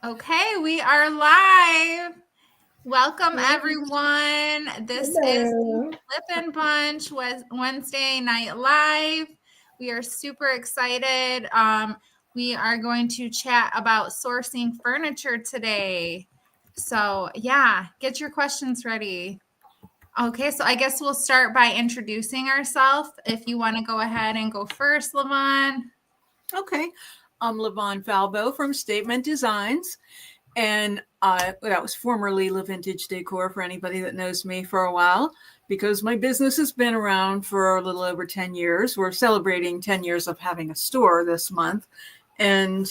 Okay, we are live. Welcome, everyone. This is Flippin Bunch Wednesday Night Live. We are super excited. We are going to chat about sourcing furniture today. So, yeah, get your questions ready. Okay, so I guess we'll start by introducing ourselves. If you want to go ahead and go first, Levon. Okay. I'm Levon Falbo from Statement Designs. And that was formerly La Vintage Decor for anybody that knows me for a while, because my business has been around for a little over 10 years. We're celebrating 10 years of having a store this month. And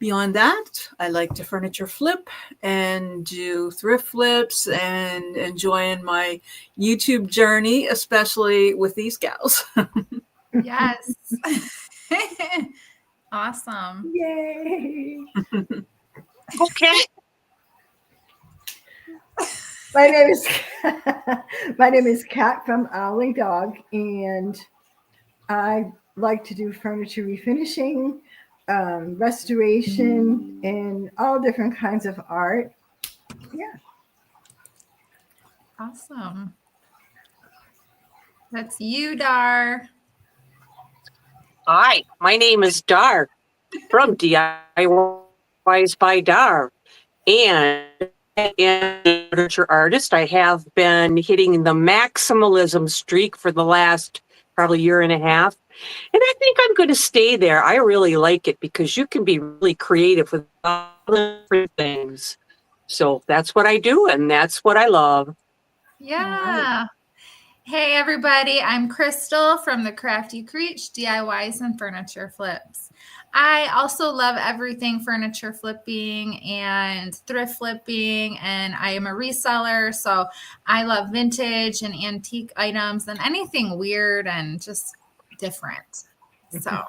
beyond that, I like to furniture flip and do thrift flips and enjoying my YouTube journey, especially with these gals. Yes. Awesome. Yay. Okay. My name is Kat from Owling Dog, and I like to do furniture refinishing, restoration, and all different kinds of art. Yeah. Awesome. That's you, Dar. Hi, my name is Dar from DIYs by Dar. And as a furniture artist, I have been hitting the maximalism streak for the last probably year and a half. And I think I'm going to stay there. I really like it because you can be really creative with all the different things. So that's what I do, and that's what I love. Yeah. Hey, everybody. I'm Crystal from the Crafty Creech DIYs and Furniture Flips. I also love everything furniture flipping and thrift flipping, and I am a reseller. So I love vintage and antique items and anything weird and just different. So,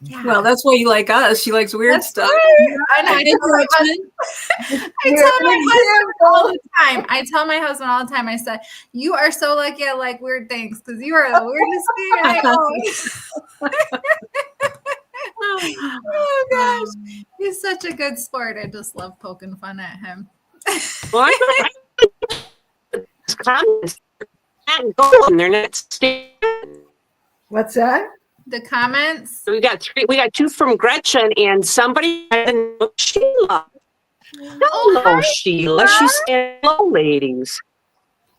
yeah. Well, that's why you like us. She likes weird stuff. Right. I tell my husband all the time, I said, you are so lucky I like weird things because you are the weirdest thing I own. Oh gosh. He's such a good sport. I just love poking fun at him. Well, comments not going. They're not staying. What's that? The comments. We got three. We got two from Gretchen and somebody. Sheila. Hello, hi, Sheila. She's saying hello, ladies.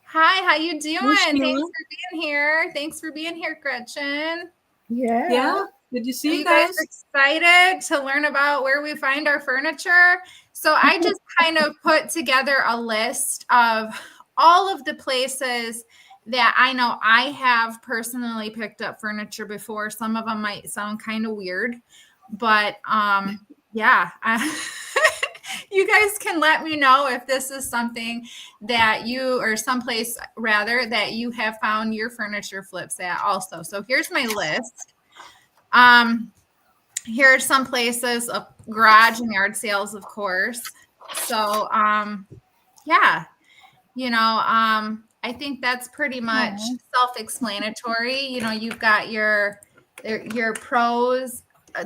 Hi, how you doing? Hi, Thanks Sheila. for being here. Thanks for being here, Gretchen. Yeah. Good to Are see you guys excited to learn about where we find our furniture? So I just kind of put together a list of all of the places that I know I have personally picked up furniture before. Some of them might sound kind of weird, but yeah. You guys can let me know if this is something that you, or someplace rather, that you have found your furniture flips at also. So here's my list. Here are some places of garage and yard sales, of course. So, yeah, I think that's pretty much self-explanatory. You've got your pros.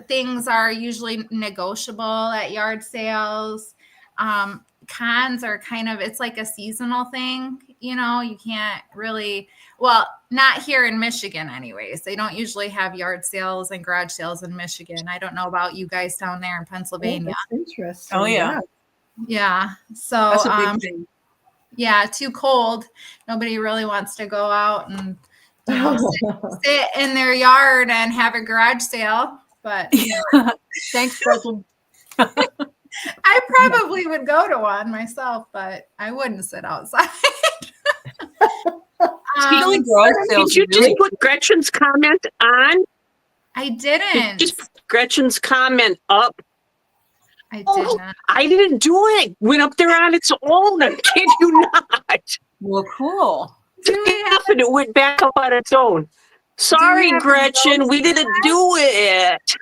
Things are usually negotiable at yard sales. Cons are it's like a seasonal thing. You can't really, well, not here in Michigan anyways. They don't usually have yard sales and garage sales in Michigan. I don't know about you guys down there in Pennsylvania. Oh, that's interesting. Oh, yeah. Yeah. So That's a big thing. Yeah, too cold. Nobody really wants to go out and sit in their yard and have a garage sale. But Thanks, Gretchen. I probably would go to one myself, but I wouldn't sit outside. Did you just put Gretchen's comment on? I didn't. Just put Gretchen's comment up. I did not. I didn't do it. Went up there on its own. I kid you not. Well, cool. And it went back up on its own. Sorry, Gretchen, we didn't do it.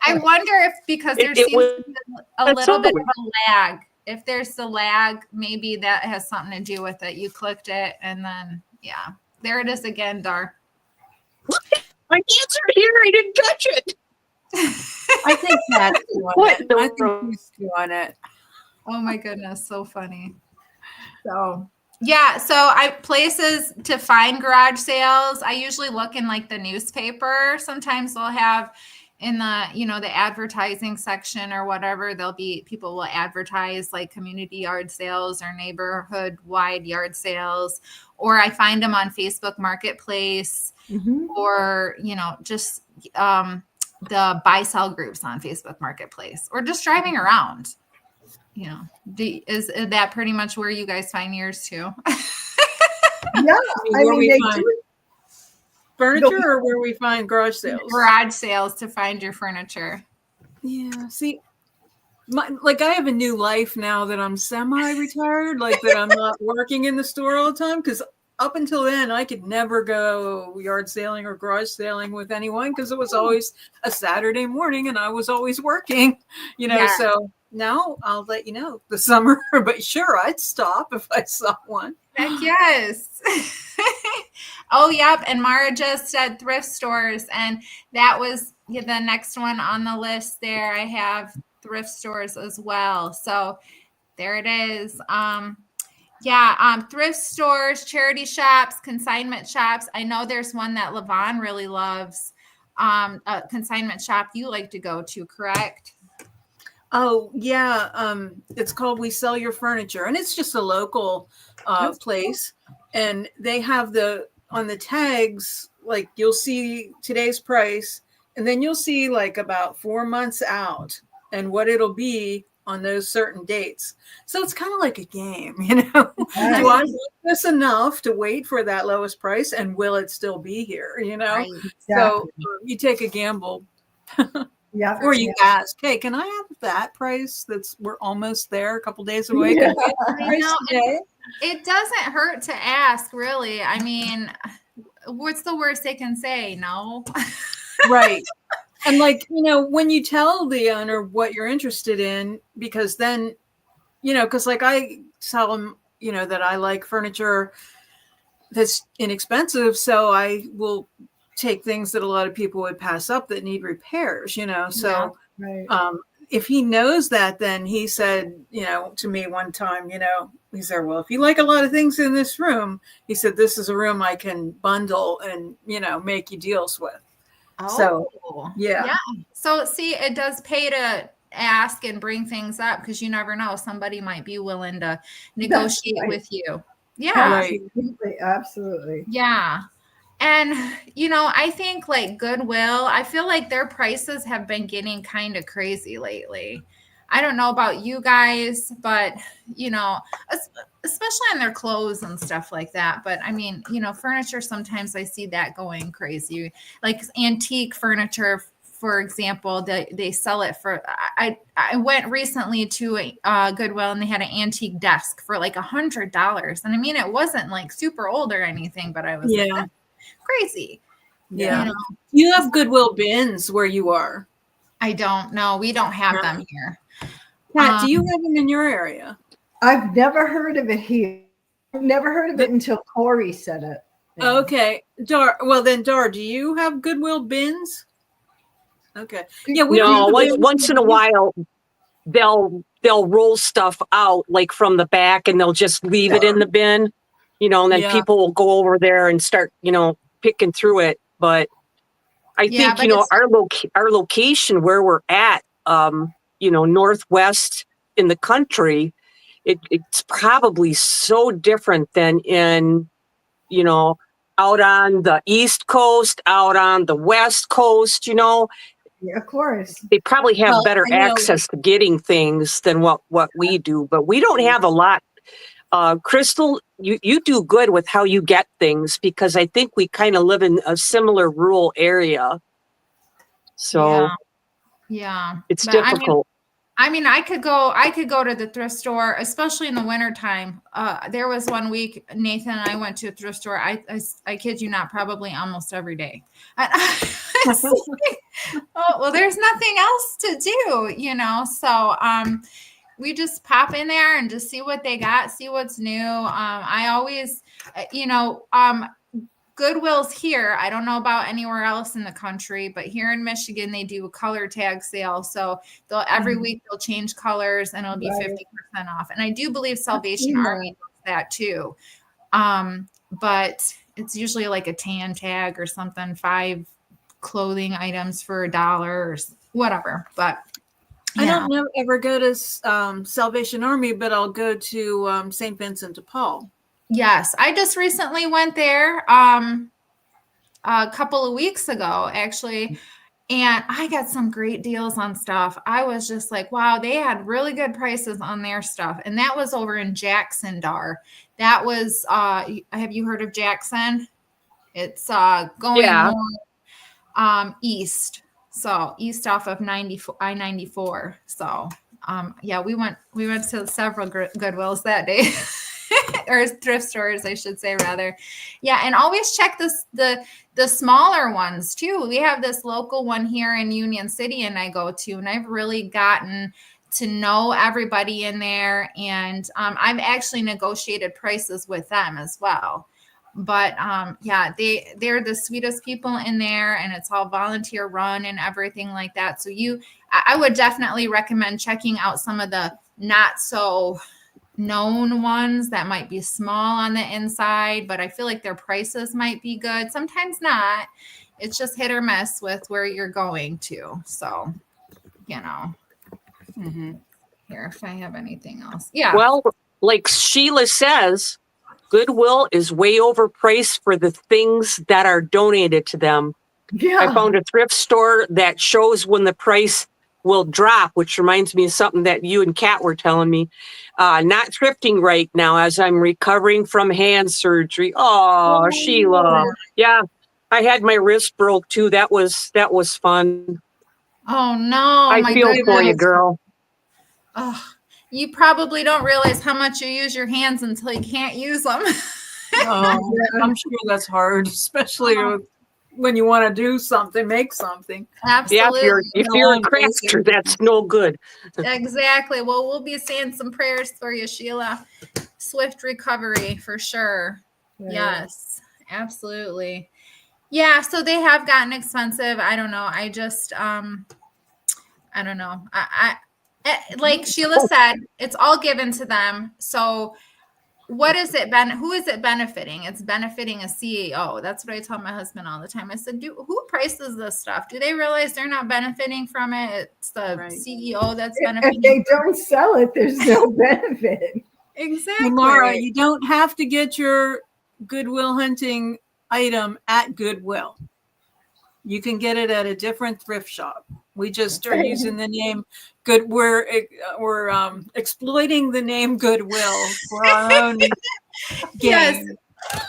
I wonder if because there seems to be a little bit of a lag. If there's the lag, maybe that has something to do with it. You clicked it and then, yeah. There it is again, Dar. My answer here, I didn't touch it. I think Pat's doing What it. the I think he's doing it. Oh my goodness, so funny. So yeah, so I places to find garage sales. I usually look in like the newspaper. Sometimes they'll have in the, the advertising section or whatever, people will advertise like community yard sales or neighborhood wide yard sales, or I find them on Facebook Marketplace, or, just the buy sell groups on Facebook Marketplace, or just driving around. Is that pretty much where you guys find yours too? Yeah, I mean, they do. Furniture, or where we find garage sales? Garage sales to find your furniture. Yeah. See, I have a new life now that I'm semi-retired, like that I'm not working in the store all the time. Because up until then, I could never go yard sailing or garage sailing with anyone because it was always a Saturday morning and I was always working, Yeah. So now I'll let you know the summer, but sure, I'd stop if I saw one. Heck yes. Oh, yep. And Mara just said thrift stores. And that was the next one on the list there. I have thrift stores as well. So there it is. Thrift stores, charity shops, consignment shops. I know there's one that Levon really loves. A consignment shop you like to go to, correct? Oh, yeah. It's called We Sell Your Furniture, and it's just a local place. And they have on the tags, like you'll see today's price, and then you'll see like about 4 months out and what it'll be on those certain dates. So it's kind of like a game, Do I want this enough to wait for that lowest price, and will it still be here, Right. So you take a gamble. Yeah. Or you ask, hey, can I have that price? We're almost there, a couple days away. Yeah. It doesn't hurt to ask, really. I mean, what's the worst they can say? No. Right. And when you tell the owner what you're interested in, because then, because I tell them, that I like furniture that's inexpensive. So I will take things that a lot of people would pass up that need repairs, So if he knows that, then he said, to me one time, he said, well, if you like a lot of things in this room, he said, this is a room I can bundle and, make you deals with. Oh, so, yeah. So see, it does pay to ask and bring things up, because you never know. Somebody might be willing to negotiate with you. Yeah. Absolutely. Yeah. And, I think like Goodwill, I feel like their prices have been getting kind of crazy lately. I don't know about you guys, but, especially on their clothes and stuff like that. But I mean, furniture, sometimes I see that going crazy. Like antique furniture, for example, they sell it for, I went recently to a Goodwill, and they had an antique desk for like $100. And I mean, it wasn't like super old or anything, but I was like, that's crazy. Yeah. You have Goodwill bins where you are. I don't know. We don't have them here. Pat, do you have them in your area? I've never heard of it here. I've never heard of it until Corey said it. Okay. Dar, do you have Goodwill bins? Okay. Yeah. Once in a while, they'll roll stuff out like from the back, and they'll just leave it in the bin, and then people will go over there and start, picking through it. But I think, our location where we're at, Northwest in the country, it's probably so different than in, out on the East Coast, out on the West Coast, Yeah, of course. They probably have better access to getting things than what we do, but we don't have a lot. Crystal, you do good with how you get things, because I think we kind of live in a similar rural area. So yeah. It's difficult. I mean, I could go to the thrift store, especially in the wintertime. There was one week, Nathan and I went to a thrift store. I kid you not, probably almost every day. Oh, well, there's nothing else to do, So we just pop in there and just see what they got, see what's new. I always, Goodwill's here. I don't know about anywhere else in the country, but here in Michigan, they do a color tag sale. So they'll every week they'll change colors and it'll be 50% off. And I do believe Salvation Army does that too. But it's usually like a tan tag or something, 5 clothing items for $1 or whatever. But I don't ever go to Salvation Army, but I'll go to St. Vincent de Paul. Yes, I just recently went there a couple of weeks ago, actually, and I got some great deals on stuff. I was just like, wow, they had really good prices on their stuff. And that was over in Jackson, Dar. That was, have you heard of Jackson? It's going more east. So east off of I-94. So yeah, we went to several Goodwills that day. Or thrift stores, I should say, rather. Yeah, and always check the smaller ones too. We have this local one here in Union City, and I go to, and I've really gotten to know everybody in there, and I've actually negotiated prices with them as well. But yeah, they're the sweetest people in there, and it's all volunteer run and everything like that. So I would definitely recommend checking out some of the not so known ones that might be small on the inside, but I feel like their prices might be good. Sometimes not. It's just hit or miss with where you're going to. So, you know, here, if I have anything else. Yeah. Well, like Sheila says, Goodwill is way overpriced for the things that are donated to them. Yeah. I found a thrift store that shows when the price will drop, which reminds me of something that you and Kat were telling me. Not thrifting right now as I'm recovering from hand surgery. Oh, Sheila. Yeah, I had my wrist broke too. That was fun. Oh no. I feel for you, girl. Oh, you probably don't realize how much you use your hands until you can't use them. Oh, I'm sure that's hard, especially when you want to do something, make something. Absolutely. Yeah, if you're a crafter, that's no good. Exactly. Well, we'll be saying some prayers for you, Sheila. Swift recovery for sure. Right. Yes, absolutely. Yeah, so they have gotten expensive. I don't know. I just I don't know. I like Sheila said, it's all given to them. So what is it who is it benefiting? It's benefiting a CEO. That's what I tell my husband all the time. I said, who prices this stuff? Do they realize they're not benefiting from it? It's the CEO that's benefiting. If they don't sell it, there's no benefit. Exactly. Laura, you don't have to get your Goodwill Hunting item at Goodwill. You can get it at a different thrift shop. We just are using the name Good. We're exploiting the name Goodwill for our own gain. Yes.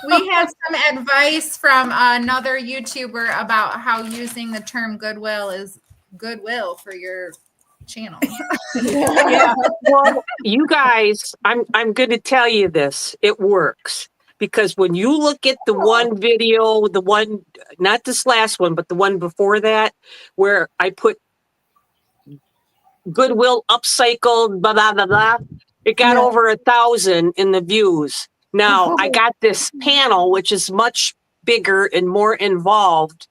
We had some advice from another YouTuber about how using the term Goodwill is goodwill for your channel. Yeah. Well, you guys, I'm going to tell you this. It works. Because when you look at the one video, the one, not this last one, but the one before that, where I put Goodwill upcycled, blah, blah, blah, blah, it got over 1,000 in the views. Now, I got this panel, which is much bigger and more involved.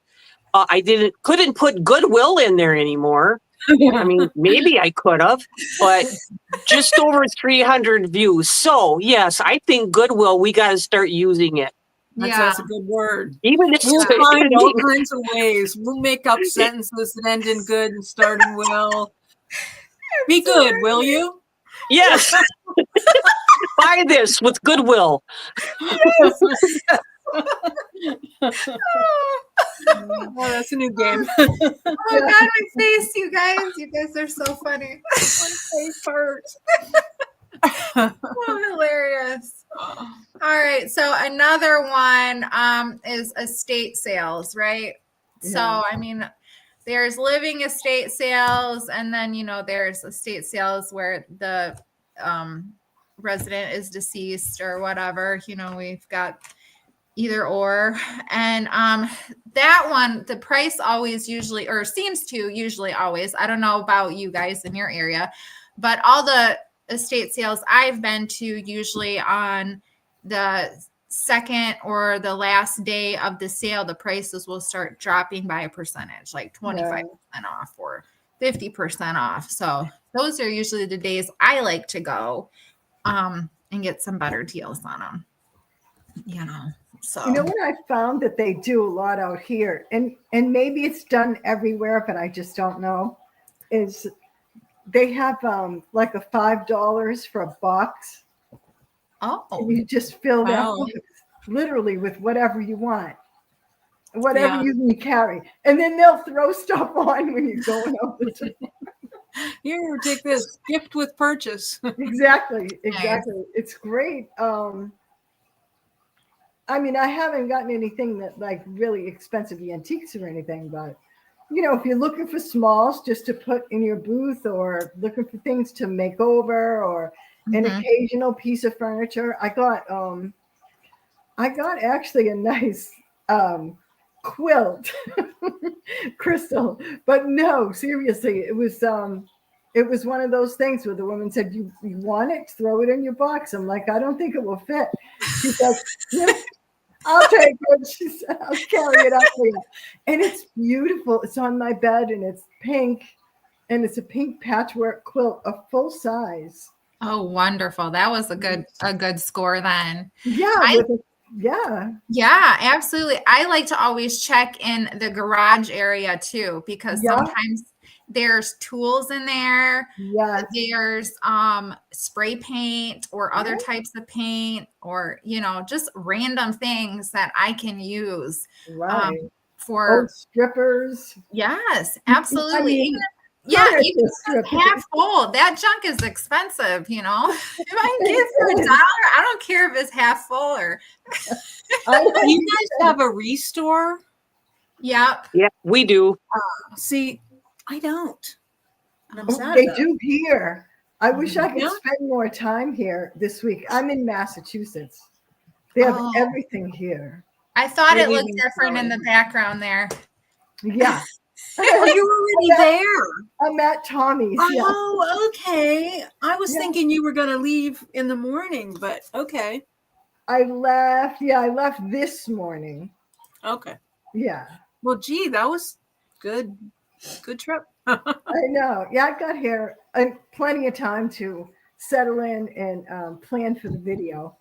I couldn't put Goodwill in there anymore. I mean, maybe I could have, but just over 300 views. So, yes, I think Goodwill, we got to start using it. That's a good word. Even if We'll find all kinds of ways. We'll make up sentences that end in good and start in will. Be good, will you? Yes. Buy this with Goodwill. Oh, that's a new game. Oh God, my face, you guys. You guys are so funny. My face hurts. Oh, hilarious. All right. So another one is estate sales, right? Yeah. So, I mean, there's living estate sales, and then, there's estate sales where the resident is deceased or whatever. We've got either or. And that one, the price always usually, or seems to usually always, I don't know about you guys in your area, but all the estate sales I've been to usually on the second or the last day of the sale, the prices will start dropping by a percentage, like 25% off or 50% off. So those are usually the days I like to go and get some better deals on them, you know. So You know what I found that they do a lot out here, and maybe it's done everywhere, but I just don't know, is they have like a $5 for a box. oh, And you just fill that Wow. box literally with whatever you want, whatever Yeah. you can carry, and then they'll throw stuff on when you're going out the door. Here, take this gift with purchase. Exactly. It's great. I mean, I haven't gotten anything that like really expensive antiques or anything, but you know, if you're looking for smalls just to put in your booth or looking for things to make over or an occasional piece of furniture, I got actually a nice quilt, Crystal. But no, seriously, it was one of those things where the woman said, you want it? Throw it in your box. I'm like, I don't think it will fit. She said, yeah, I'll take it. She said, I'll carry it up for you. And it's beautiful. It's on my bed and it's pink. And it's a pink patchwork quilt, a full size. Oh, wonderful. That was a good score then. Yeah. Yeah, absolutely. I like to always check in the garage area too, because sometimes there's tools in there. Yes. There's spray paint or other types of paint, or you know, just random things that I can use for old strippers. Yes, absolutely. I mean, even if half full, that junk is expensive, you know. If I can get it for $1, I don't care if it's half full or. Do you guys have a restore? Yep. Yeah, we do. See, I don't. They do here. I wish I could spend more time here this week. I'm in Massachusetts. They have everything here. I thought it looked different in the background there. Yeah. Oh, you're already there. I'm at Tommy's. Oh, okay. I was thinking you were going to leave in the morning, but okay. I left this morning. Okay. Yeah. Well, gee, that was good. Good trip. I know. Yeah, I got here plenty of time to settle in and plan for the video.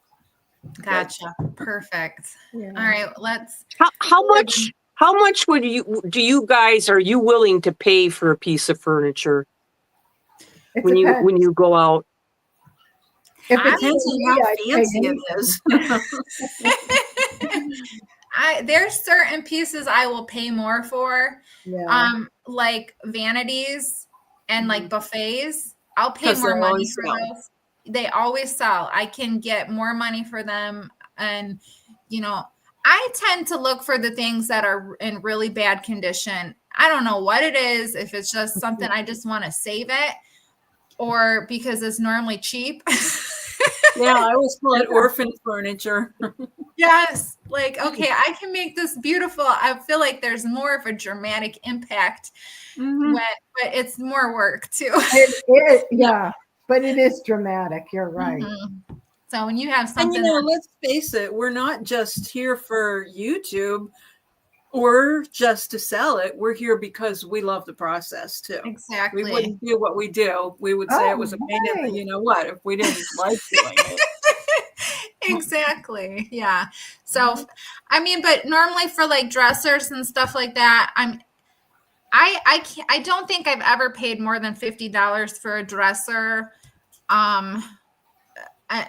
Gotcha. Perfect. Yeah. All right. Let's. How much are you willing to pay for a piece of furniture when you go out? It depends on how fancy it is. There's certain pieces I will pay more for, like vanities and like buffets. I'll pay more money for those. They always sell. I can get more money for them, and you know, I tend to look for the things that are in really bad condition. I don't know what it is, if it's just something I just want to save it, or because it's normally cheap. Yeah, I always call it orphan furniture. Yes. Like, okay, I can make this beautiful. I feel like there's more of a dramatic impact but it's more work too. But it is dramatic. You're right. Mm-hmm. So when you have something, and you know, let's face it, we're not just here for YouTube or just to sell it. We're here because we love the process too. Exactly. We wouldn't do what we do. We would say it was a pain in the, you know what, if we didn't like doing it. Exactly. Yeah. So, I mean, but normally for like dressers and stuff like that, I don't think I've ever paid more than $50 for a dresser.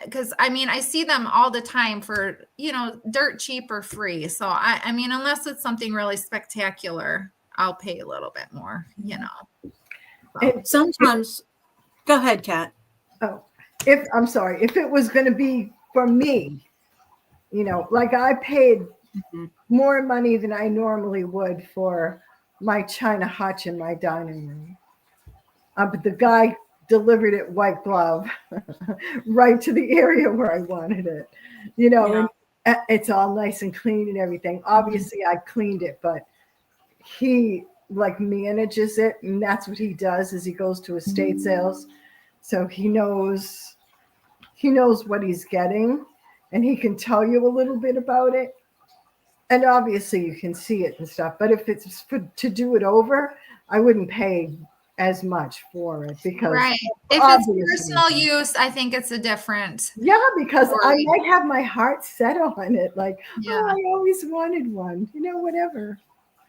Because I mean, I see them all the time for, you know, dirt cheap or free. So I mean, unless it's something really spectacular, I'll pay a little bit more, you know. And sometimes, go ahead, Kat. Oh, I'm sorry, if it was going to be for me, you know, like I paid more money than I normally would for my China hutch in my dining room. But the guy delivered it white glove right to the area where I wanted it, you know, and it's all nice and clean and everything. Obviously I cleaned it, but he like manages it, and that's what he does is he goes to estate sales. So he knows what he's getting, and he can tell you a little bit about it. And obviously you can see it and stuff. But if it's to do it over, I wouldn't pay as much for it because Right. If it's personal use, I think it's a different. Yeah, because story. I might have my heart set on it. Like, Yeah. oh, I always wanted one. Whatever.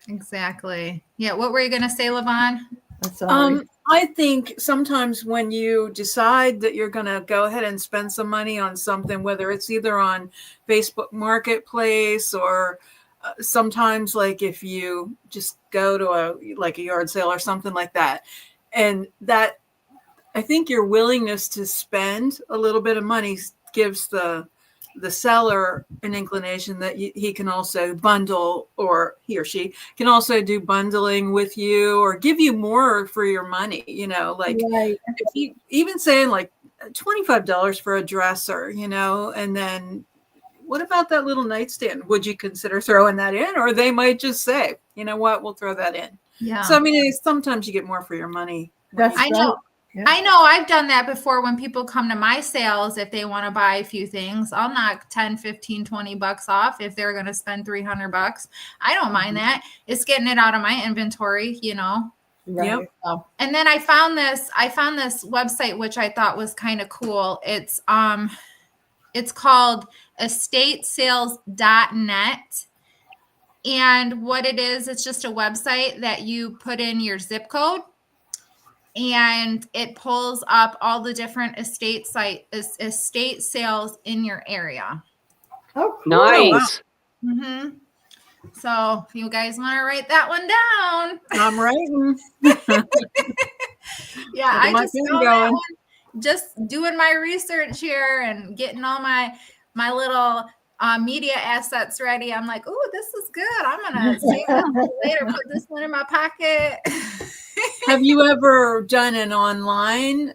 Exactly. Yeah. What were you going to say, Levon? I'm sorry. I think sometimes when you decide that you're going to go ahead and spend some money on something, whether it's either on Facebook Marketplace or sometimes like if you just go to a yard sale or something like that, and that I think your willingness to spend a little bit of money gives the seller an inclination that he can also bundle, or he or she can also do bundling with you or give you more for your money, like Right. if you even saying like $25 for a dresser, and then what about that little nightstand? Would you consider throwing that in? Or they might just say, you know what, we'll throw that in. Yeah. So, I mean, sometimes you get more for your money. I know. Yeah. I know I've done that before when people come to my sales. If they want to buy a few things, I'll knock 10, 15, 20 bucks off if they're going to spend $300. I don't mind that. It's getting it out of my inventory, Right. Yep. And then I found this website, which I thought was kind of cool. It's called estatesales.net. And what it is, it's just a website that you put in your zip code and it pulls up all the different estate sales in your area. Oh, cool. Nice. Mm-hmm. So if you guys want to write that one down. I'm writing. Yeah, I just know that one. Just doing my research here and getting all my little media assets ready. I'm like, oh, this is good. I'm gonna save it later. Put this one in my pocket. Have you ever done an online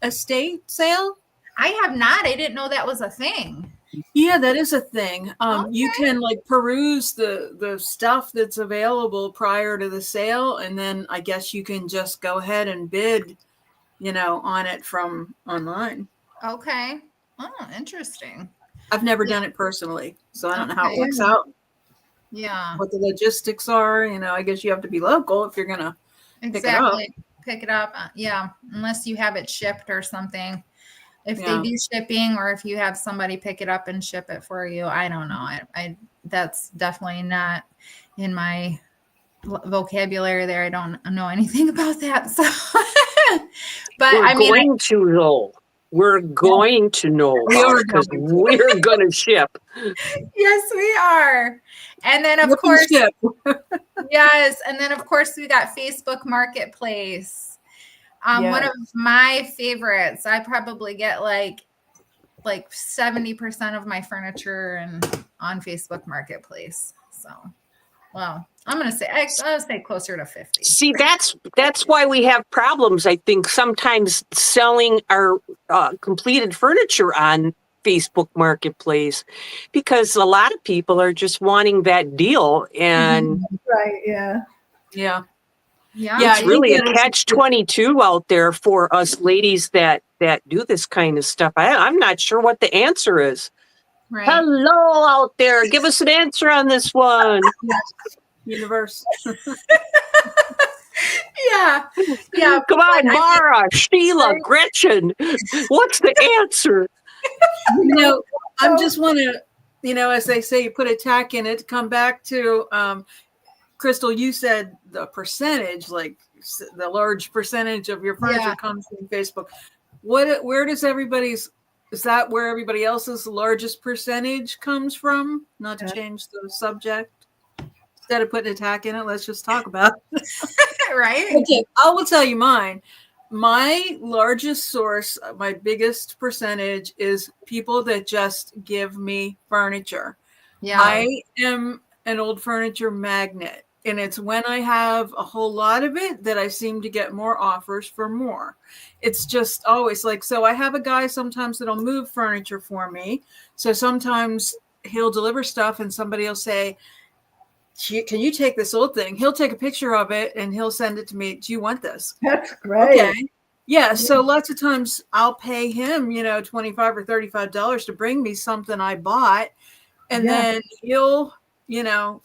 estate sale? I have not. I didn't know that was a thing. Yeah, that is a thing. Okay. You can peruse the stuff that's available prior to the sale, and then I guess you can just go ahead and bid, on it from online. Okay. Oh, interesting. I've never done it personally, so I don't know how it works out. Yeah. What the logistics are, I guess you have to be local if you're gonna pick it up. Yeah, unless you have it shipped or something. If they do shipping, or if you have somebody pick it up and ship it for you, I don't know. I that's definitely not in my vocabulary there. I don't know anything about that. So, but we're going to know because we're going to ship. Yes, we are. And then of course, yes. And then of course we got Facebook Marketplace. One of my favorites. I probably get like 70% of my furniture on Facebook Marketplace. So, well, I'll say closer to 50. See, that's why we have problems. I think sometimes selling our completed furniture on Facebook Marketplace, because a lot of people are just wanting that deal, and right, yeah. It's really a catch-22 out there for us ladies that do this kind of stuff. I'm not sure what the answer is. Right. Hello out there. Give us an answer on this one. Universe. Yeah. Come on, Mara, Sheila, Gretchen. What's the answer? I just want to, as they say, you put a tack in it to come back to Crystal, you said the percentage, like the large percentage of your furniture comes from Facebook. Where does is that where everybody else's largest percentage comes from? Not to change the subject. Instead of putting a tack in it, let's just talk about it. Right? Okay, I will tell you mine. My largest source, my biggest percentage is people that just give me furniture. Yeah. I am an old furniture magnet. And it's when I have a whole lot of it that I seem to get more offers for more. It's just always so I have a guy sometimes that'll move furniture for me. So sometimes he'll deliver stuff and somebody will say, can you take this old thing? He'll take a picture of it and he'll send it to me. Do you want this? That's great. Okay. Yeah, so lots of times I'll pay him, $25 or $35 to bring me something I bought, and then he'll,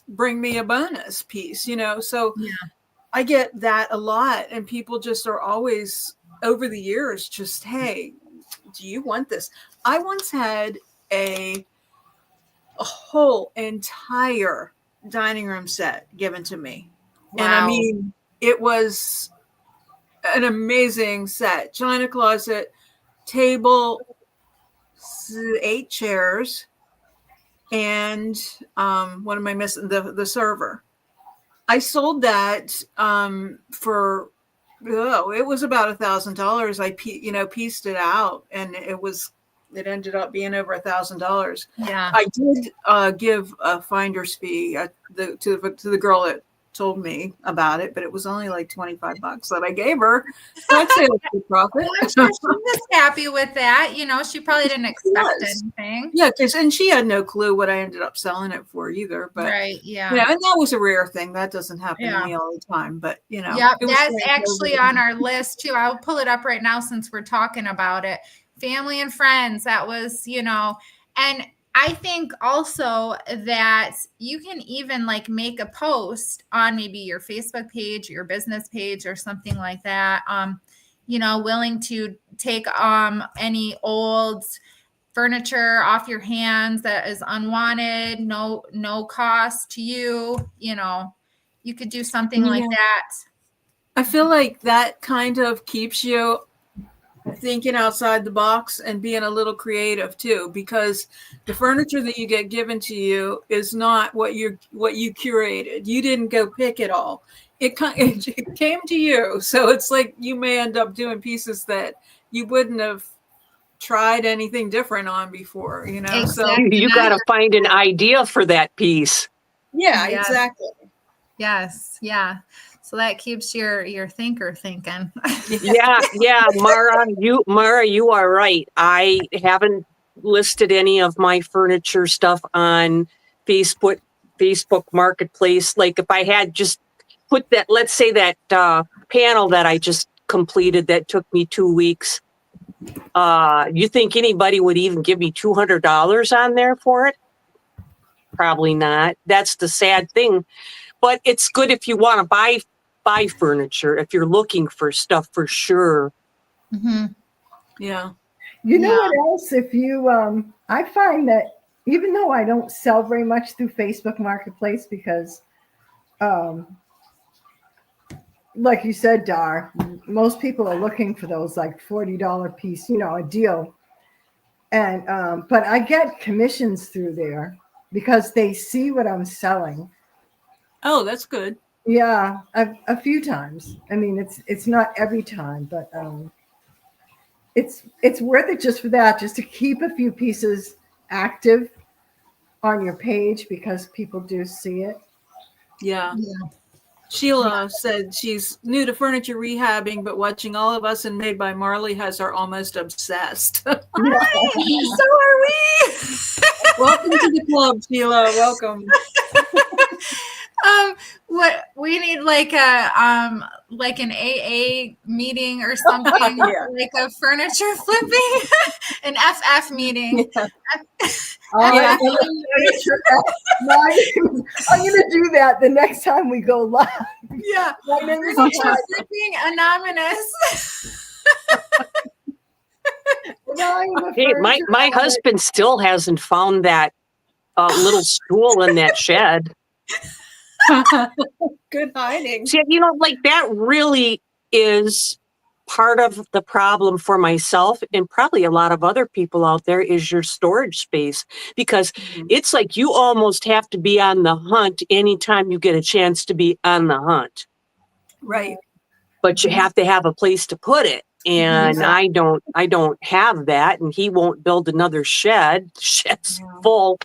bring me a bonus piece, so I get that a lot, and people just are always over the years just, hey, do you want this? I once had a whole entire dining room set given to me. Wow. And I mean, it was an amazing set. China closet, table, 8 chairs, and what am I missing? The server. I sold that for it was about $1,000. I pieced it out, and it ended up being over $1,000. Yeah. I did give a finder's fee to the girl that told me about it, but it was only like $25 that I gave her. So I'd say it's a profit. Well, I'm sure she was happy with that. She probably didn't expect anything. Yeah, and she had no clue what I ended up selling it for either. But right, yeah. And that was a rare thing. That doesn't happen to me all the time. But yeah, that's actually on our list too. I'll pull it up right now since we're talking about it. Family and friends. That was, and I think also that you can even like make a post on maybe your Facebook page, your business page, or something like that. Willing to take any old furniture off your hands that is unwanted, no cost to you. You could do something like that. I feel like that kind of keeps you thinking outside the box and being a little creative too, because the furniture that you get given to you is not what you curated. You didn't go pick it all. It came to you. So it's like you may end up doing pieces that you wouldn't have tried anything different on before, Exactly. So you got to find an idea for that piece. Yeah, exactly. Yes. Yeah. So that keeps your thinker thinking. Yeah. Mara, you are right. I haven't listed any of my furniture stuff on Facebook Marketplace. Like if I had just put that, let's say that panel that I just completed that took me 2 weeks. You think anybody would even give me $200 on there for it? Probably not. That's the sad thing. But it's good if you want to buy furniture, if you're looking for stuff for sure. Mm-hmm. Yeah. You know what else? If you, I find that even though I don't sell very much through Facebook Marketplace because, like you said, Dar, most people are looking for those like $40 piece, a deal. And, but I get commissions through there because they see what I'm selling. Oh, that's good. Yeah, a few times. I mean, it's not every time, but it's worth it just for that, just to keep a few pieces active on your page because people do see it. Yeah. Sheila said she's new to furniture rehabbing, but watching all of us and Made by Marley has her almost obsessed. Hi, so are we. Welcome to the club, Sheila. Welcome. What we need like an AA meeting or something, like a furniture flipping, an FF meeting. Yeah. I'm gonna do that the next time we go live. Yeah, furniture flipping anonymous. Hey, my husband still hasn't found that little stool in that shed. Good hiding. See, like that really is part of the problem for myself and probably a lot of other people out there is your storage space, because it's like you almost have to be on the hunt anytime you get a chance to be on the hunt. Right. But you have to have a place to put it. And I don't have that, and he won't build another shed. The shed's full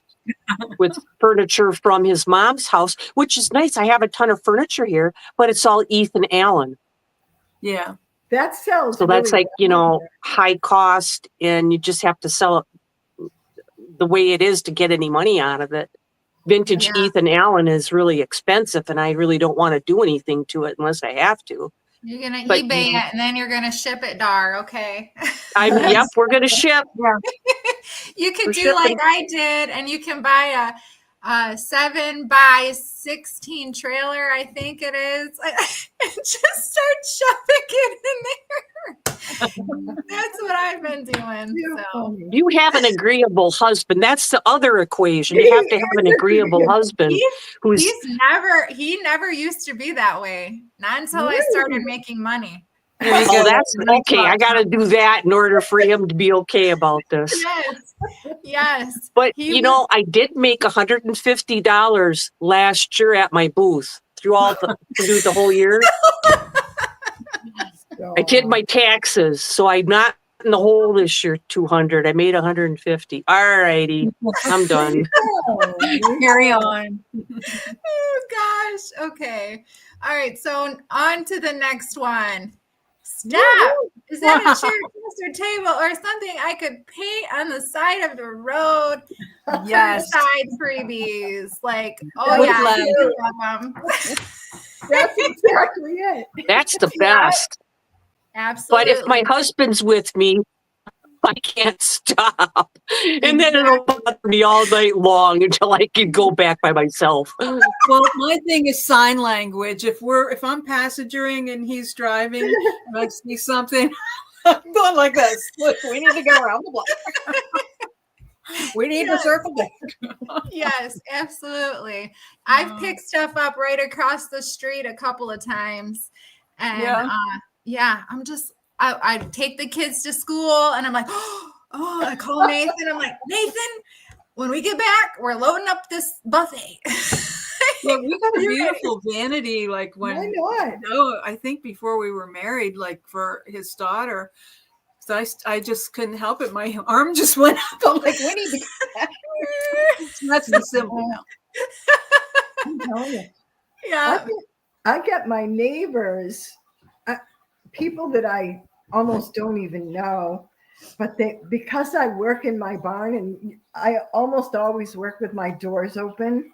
with furniture from his mom's house, which is nice. I have a ton of furniture here, but it's all Ethan Allen. Yeah. That sells. So that's like, high cost, and you just have to sell it the way it is to get any money out of it. Vintage Ethan Allen is really expensive, and I really don't want to do anything to it unless I have to. You're gonna But- eBay it and then you're gonna ship it, Dar. Okay. Yep, we're gonna ship. You can We're do shipping. like I did, and you can buy a 7x16 trailer, I think it is, and just start shoving it in there. That's what I've been doing. So. You have an agreeable husband. That's the other equation. You have to have an agreeable husband who's He never used to be that way. Not until I started making money. There you oh, go. that's okay. I got to do that in order for him to be okay about this. Yes. But I did make $150 last year at my booth through the whole year. I did my taxes, so I'm not in the hole this year. 200. I made 150. All righty, I'm done. Carry on. Oh gosh. Okay. All right. So on to the next one. Stop. Is that a chair, or table, or something I could paint on the side of the road? Yes. Side freebies. Like, Would yeah, love. you love them. That's exactly it. That's the best. Absolutely. But if my husband's with me, I can't stop. And then it'll bother me all night long until I can go back by myself. Well, my thing is sign language. If I'm passengering and he's driving and I see something, I'm going like this. Look, we need to go around the block. We need to circle back. Yes, absolutely. I've picked stuff up right across the street a couple of times. And I'm just I take the kids to school and I'm like, I call Nathan. I'm like, Nathan, when we get back, we're loading up this buffet. Yeah, we got a beautiful vanity, like when I think before we were married, like for his daughter. So I just couldn't help it. My arm just went up. I'm like, we need to get back. That's the symbol now. I'm telling you. Yeah. I get my neighbors, people that I almost don't even know, but because I work in my barn and I almost always work with my doors open.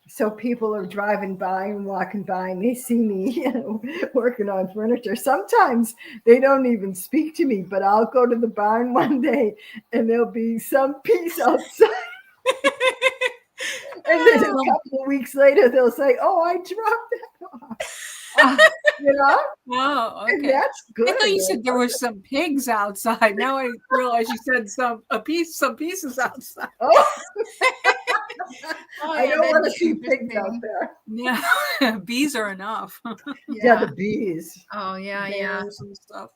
So people are driving by and walking by and they see me, working on furniture. Sometimes they don't even speak to me, but I'll go to the barn one day and there'll be some piece outside. And then a couple of weeks later, they'll say, I dropped that off. Oh, okay. And that's good. I thought you said there were some pigs outside. Now I realize you said some pieces outside. I don't want to see pigs out there. Yeah, bees are enough. Yeah, the bees. Oh yeah, Bears and stuff.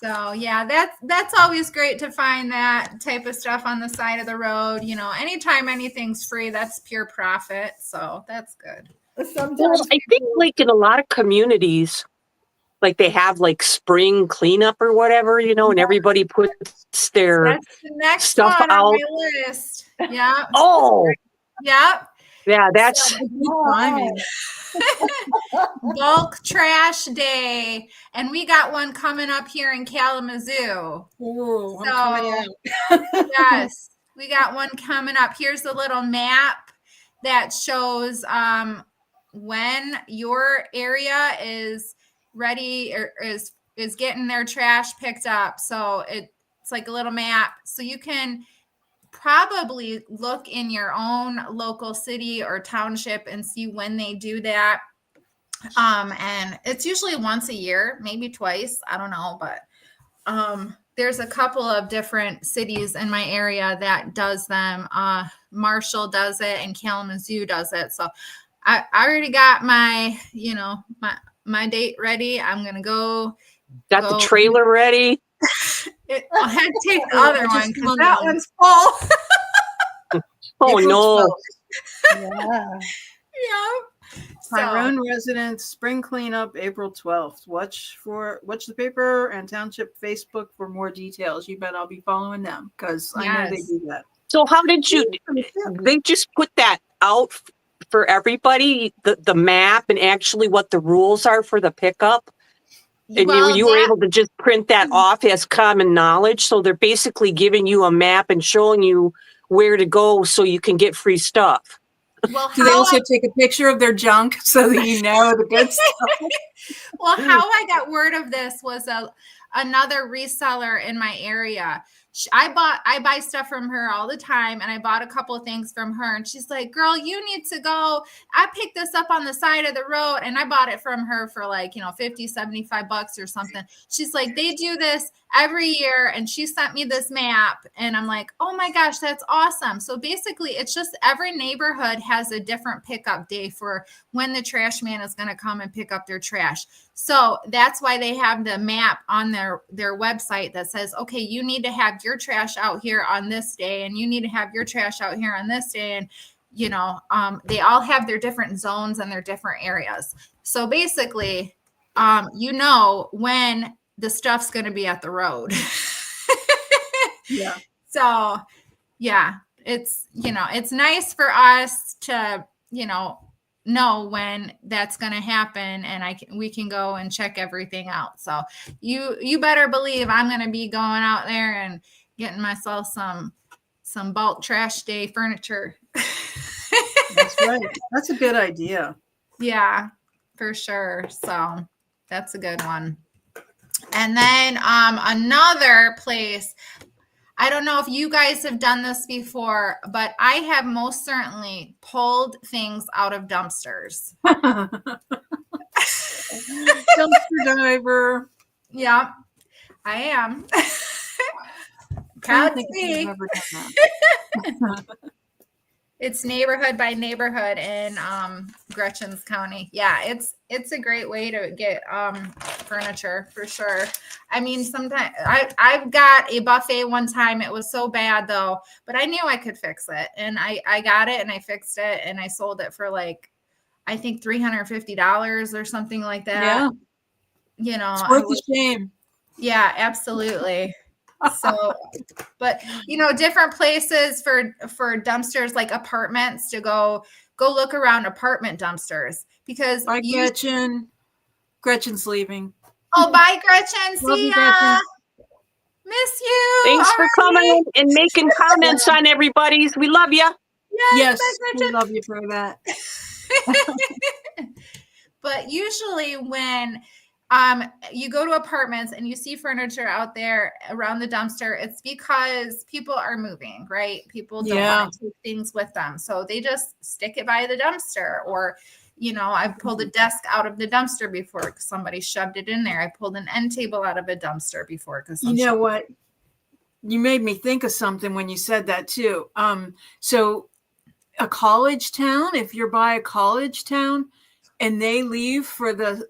So yeah, that's always great to find that type of stuff on the side of the road. Anytime anything's free, that's pure profit. So that's good. Sometimes I think like in a lot of communities, like they have like spring cleanup or whatever, and everybody puts their that's the next stuff one out. on my list. Yeah. Oh. Yep. Yeah, that's bulk trash day, and we got one coming up here in Kalamazoo. Oh, I'm coming out. Yes, we got one coming up. Here's a little map that shows when your area is ready or is getting their trash picked up. So it's like a little map, so you can probably look in your own local city or township and see when they do that. And it's usually once a year, maybe twice. I don't know, but there's a couple of different cities in my area that does them. Marshall does it and Kalamazoo does it. So I already got my, my date ready. I'm gonna go. Got the trailer ready. I had to take the other one because that one's full. Oh no! Yeah. Yeah. Tyrone residents spring cleanup April 12th. Watch the paper and township Facebook for more details. You bet I'll be following them because I know they do that. So how did you? They just put that out for everybody, the map and actually what the rules are for the pickup. And you were able to just print that off as common knowledge. So they're basically giving you a map and showing you where to go so you can get free stuff. Well, Do they also take a picture of their junk so that you know the good stuff? Well, how I got word of this was another reseller in my area. I buy stuff from her all the time, and I bought a couple of things from her, and she's like, girl, you need to go. I picked this up on the side of the road, and I bought it from her for like, 50, $75 or something. She's like, they do this every year, and she sent me this map, and I'm like, oh my gosh, that's awesome. So basically, it's just every neighborhood has a different pickup day for when the trash man is going to come and pick up their trash. So that's why they have the map on their website that says, okay, you need to have your trash out here on this day, and you need to have your trash out here on this day. And, they all have their different zones and their different areas. So basically, when the stuff's going to be at the road. Yeah. So yeah, it's nice for us to, know when that's going to happen, and we can go and check everything out. So you better believe I'm going to be going out there and getting myself some bulk trash day furniture. That's right. That's a good idea. Yeah, for sure. So that's a good one. And then another place, I don't know if you guys have done this before, but I have most certainly pulled things out of dumpsters. Dumpster diver. Yeah, I am. I don't think I've ever done that. It's neighborhood by neighborhood in Gretchen's County. Yeah, it's a great way to get furniture for sure. I mean, sometimes I've got a buffet one time. It was so bad though, but I knew I could fix it, and I got it and I fixed it, and I sold it for like, I think $350 or something like that. Yeah, it's worth the shame. Yeah, absolutely. So, but different places for dumpsters, like apartments, to go look around apartment dumpsters, because Bye, Gretchen's leaving. Oh, bye, Gretchen. Love See you, ya. Gretchen. Miss you. Thanks for Alrighty. coming and making comments on everybody's. We love you. Yes, bye, we Gretchen. love you for that. But usually when you go to apartments and you see furniture out there around the dumpster, it's because people are moving, right? People don't want to take things with them, so they just stick it by the dumpster. Or I've pulled a desk out of the dumpster before because somebody shoved it in there. I pulled an end table out of a dumpster before because what? You made me think of something when you said that too. So a college town, if you're by a college town and they leave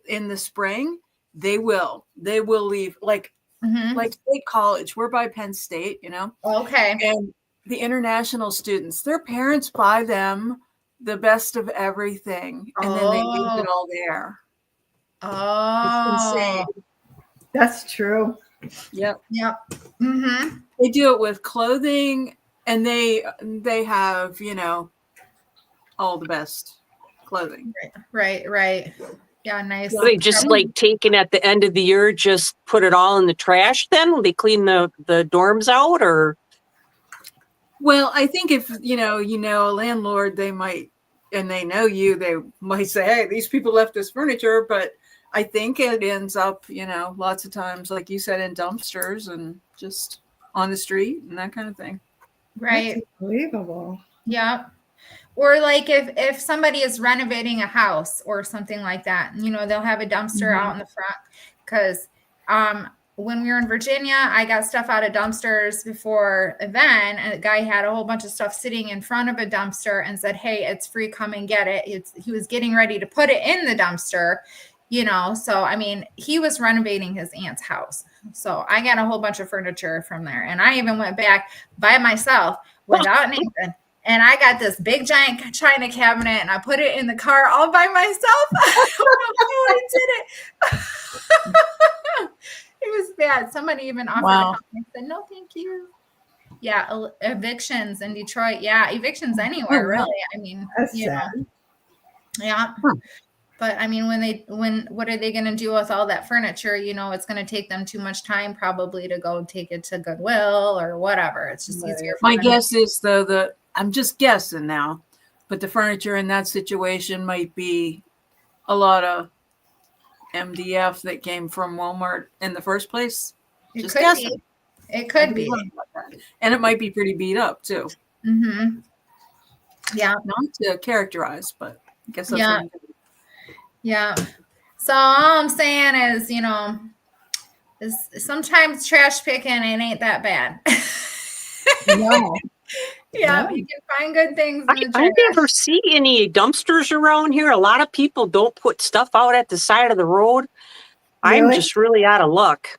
in the spring, they will leave like State College. We're by Penn State, Okay. And the international students, their parents buy them the best of everything, and then they leave it all there. Oh, it's insane. That's true. Yep. Mm-hmm. They do it with clothing, and they have all the best clothing. Right. Yeah, nice. So they just like taken at the end of the year, just put it all in the trash then? They clean the dorms out, or? Well, I think if a landlord, they might, and they know you, they might say, hey, these people left this furniture, but I think it ends up, lots of times, like you said, in dumpsters and just on the street and that kind of thing. Right. That's unbelievable. Yeah. Or like if somebody is renovating a house or something like that, they'll have a dumpster out in the front. Because when we were in Virginia, I got stuff out of dumpsters before then, and a guy had a whole bunch of stuff sitting in front of a dumpster and said, hey, it's free, come and get it. He was getting ready to put it in the dumpster, so I mean, he was renovating his aunt's house. So I got a whole bunch of furniture from there, and I even went back by myself without Nathan. And I got this big giant china cabinet, and I put it in the car all by myself. I don't know how I did it. It was bad. Somebody even offered to help me. I said, no, thank you. Yeah, evictions in Detroit. Yeah, evictions anywhere, really. I mean, That's sad. Yeah. But I mean, what are they going to do with all that furniture? It's going to take them too much time probably to go take it to Goodwill or whatever. It's just easier. My guess is, though, that I'm just guessing now, But the furniture in that situation might be a lot of MDF that came from Walmart in the first place. It Just could guessing. be. It could be. And it might be pretty beat up too. Mm-hmm. Yeah. Not to characterize, but I guess that's Yeah. what I'm doing. Yeah. So all I'm saying is, you know, is sometimes trash picking it ain't that bad. No. Yeah, No. you can find good things in I the trash. never see any dumpsters around here. A lot of people don't put stuff out at the side of the road. I'm Really? just really out of luck.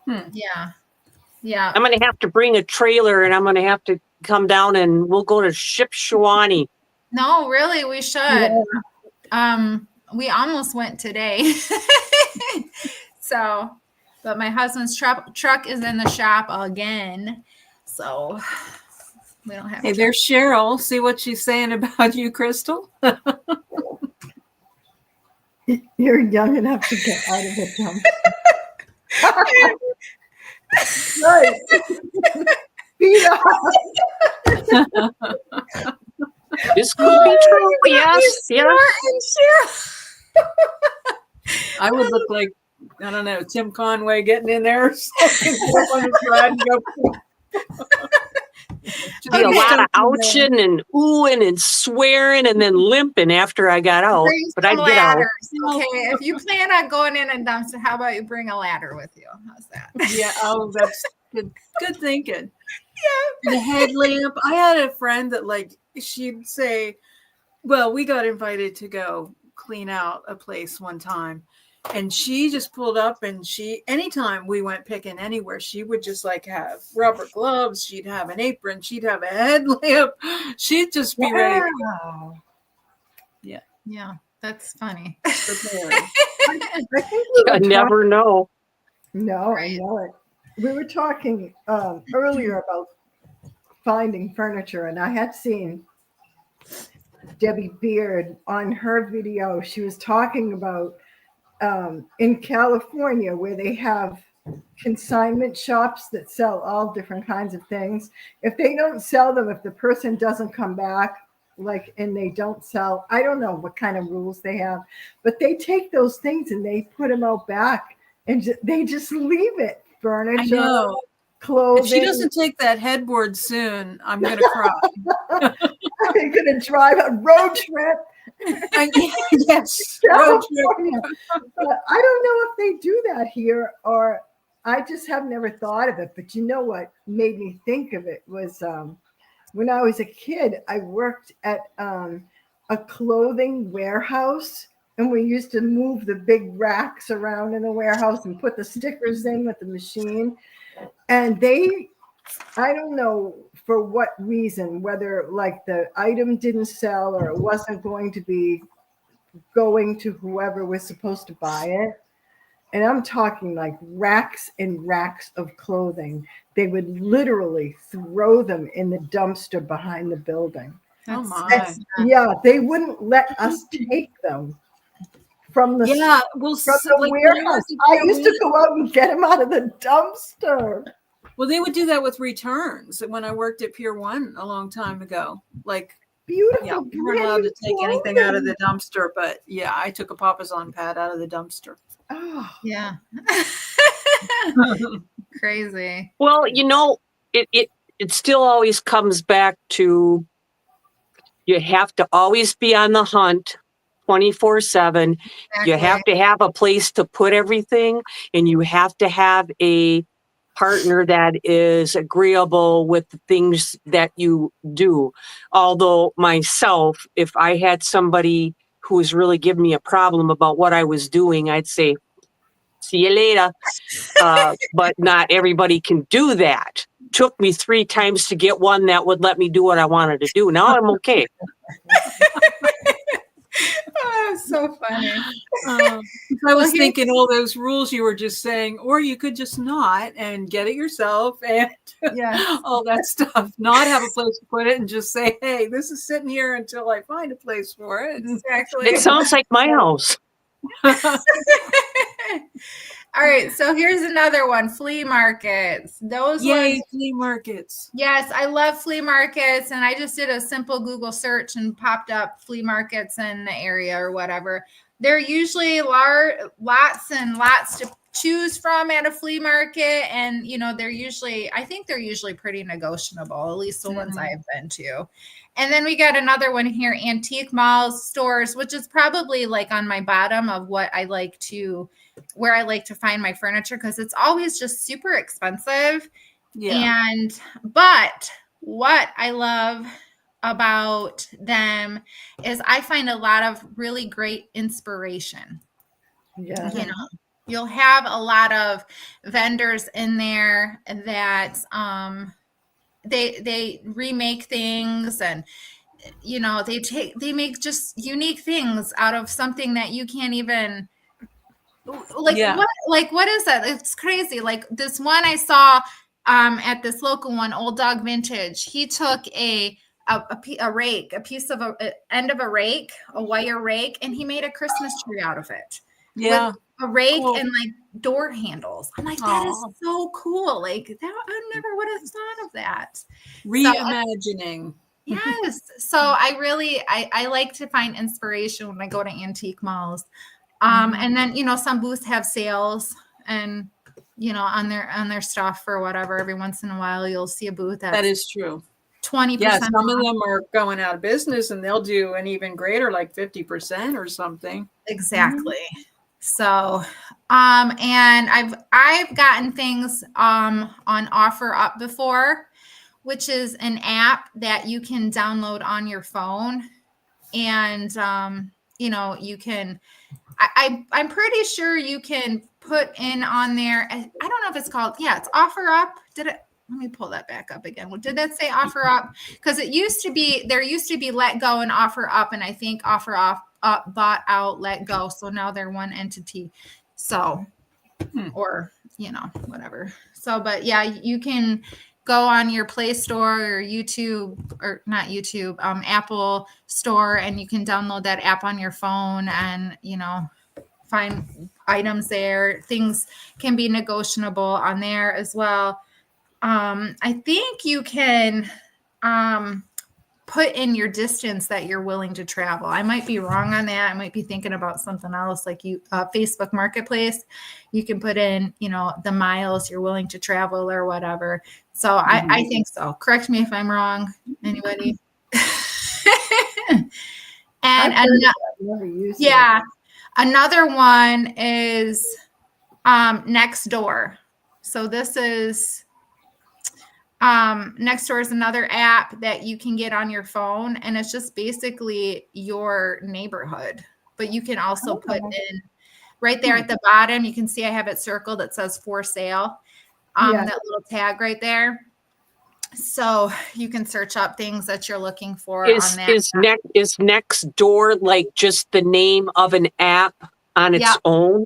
Yeah. Yeah. I'm going to have to bring a trailer and I'm going to have to come down and we'll go to Shipshewana. No, really, we should. Yeah. We almost went today. So, but my husband's truck is in the shop again. So we don't have Hey, there's Cheryl. See what she's saying about you, Crystal? You're young enough to get out of the dump. Right. Beat up. This could be true. Yes, yes. I would look like, I don't know, Tim Conway getting in there or something. Be a lot of ouching and oohing and swearing and then limping after I got out. Bring But I'd some get out. ladders. Okay, if you plan on going in and dumpster, how about you bring a ladder with you? How's that? Yeah, oh, that's good thinking. Yeah. The headlamp. I had a friend that, like, she'd say, well, we got invited to go clean out a place one time. And she just pulled up and anytime we went picking anywhere, she would just like have rubber gloves. She'd have an apron. She'd have a headlamp. She'd just be ready. Wow. Yeah, that's funny. I think I never know. No, I know it. We were talking earlier about finding furniture, and I had seen Debbie Beard on her video. She was talking about in California where they have consignment shops that sell all different kinds of things. If they don't sell them, if the person doesn't come back, like, and they don't sell, I don't know what kind of rules they have, but they take those things and they put them out back and they just leave it. Furniture, I know. clothing. If she doesn't take that headboard soon, I'm going to cry. I'm going to drive a road trip. Yes, road trip. But I don't know if they do that here, or I just have never thought of it. But you know what made me think of it was when I was a kid, I worked at a clothing warehouse, and we used to move the big racks around in the warehouse and put the stickers in with the machine. And I don't know for what reason, whether like the item didn't sell or it wasn't going to be going to whoever was supposed to buy it. And I'm talking like racks and racks of clothing. They would literally throw them in the dumpster behind the building. Oh my. Yeah, they wouldn't let us take them from the, from the warehouse. I used to go out and get them out of the dumpster. Well, they would do that with returns when I worked at Pier 1 a long time ago. Like, beautiful. Yeah, we weren't allowed to take anything out of the dumpster, but yeah, I took a Papasan pad out of the dumpster. Oh, Yeah. Crazy. Well, you know, it still always comes back to you have to always be on the hunt 24/7. Exactly. You have to have a place to put everything, and you have to have a partner that is agreeable with the things that you do. Although myself, if I had somebody who was really giving me a problem about what I was doing, I'd say, see you later. But not everybody can do that. Took me 3 times to get one that would let me do what I wanted to do. Now I'm okay. Oh, so funny. I was thinking all those rules you were just saying, or you could just not and get it yourself and all that stuff. Not have a place to put it and just say, hey, this is sitting here until I find a place for it. Exactly. It sounds like my house. All right, so here's another one, flea markets. Those Yay, ones, flea markets. yes, I love flea markets, and I just did a simple Google search and popped up flea markets in the area or whatever. They're usually lots and lots to choose from at a flea market, and I think they're usually pretty negotiable, at least the ones I've been to. And then we got another one here, antique malls, stores, which is probably like on my bottom of where I like to find my furniture, because it's always just super expensive. Yeah. But what I love about them is I find a lot of really great inspiration. Yeah. You'll have a lot of vendors in there that they remake things, and they make just unique things out of something that you can't even what is that? It's crazy. Like this one I saw at this local one, Old Dog Vintage. He took a rake, a piece of end of a rake, a wire rake, and he made a Christmas tree out of it. Yeah. With a rake Cool. and like door handles. I'm like, that is so cool. Like that, I never would have thought of that. Reimagining. Yes. So I like to find inspiration when I go to antique malls. And then, some booths have sales and, on their stuff or whatever. Every once in a while, you'll see a booth that is true. 20%. Yeah, some of them are going out of business, and they'll do an even greater, like 50% or something. Exactly. So, and I've gotten things on OfferUp before, which is an app that you can download on your phone, and you can. I'm pretty sure you can put in on there. I don't know if it's called. Yeah, it's OfferUp. Let me pull that back up again. Did that say OfferUp? Because there used to be Let Go and OfferUp, and I think OfferUp bought out Let Go, so now they're one entity. So, or whatever. So, but yeah, you can go on your Play Store or YouTube, or not YouTube, Apple Store, and you can download that app on your phone and, find items there. Things can be negotiable on there as well. I think you can put in your distance that you're willing to travel. I might be wrong on that. I might be thinking about something else, like Facebook Marketplace. You can put in, the miles you're willing to travel or whatever. So I think so. Correct me if I'm wrong. Anybody? And another one is Nextdoor. So this is Nextdoor is another app that you can get on your phone, and it's just basically your neighborhood. But you can also put in right there at the bottom. You can see I have it circled. It says for sale. That little tag right there. So you can search up things that you're looking for on that. Is Nextdoor like just the name of an app on its own?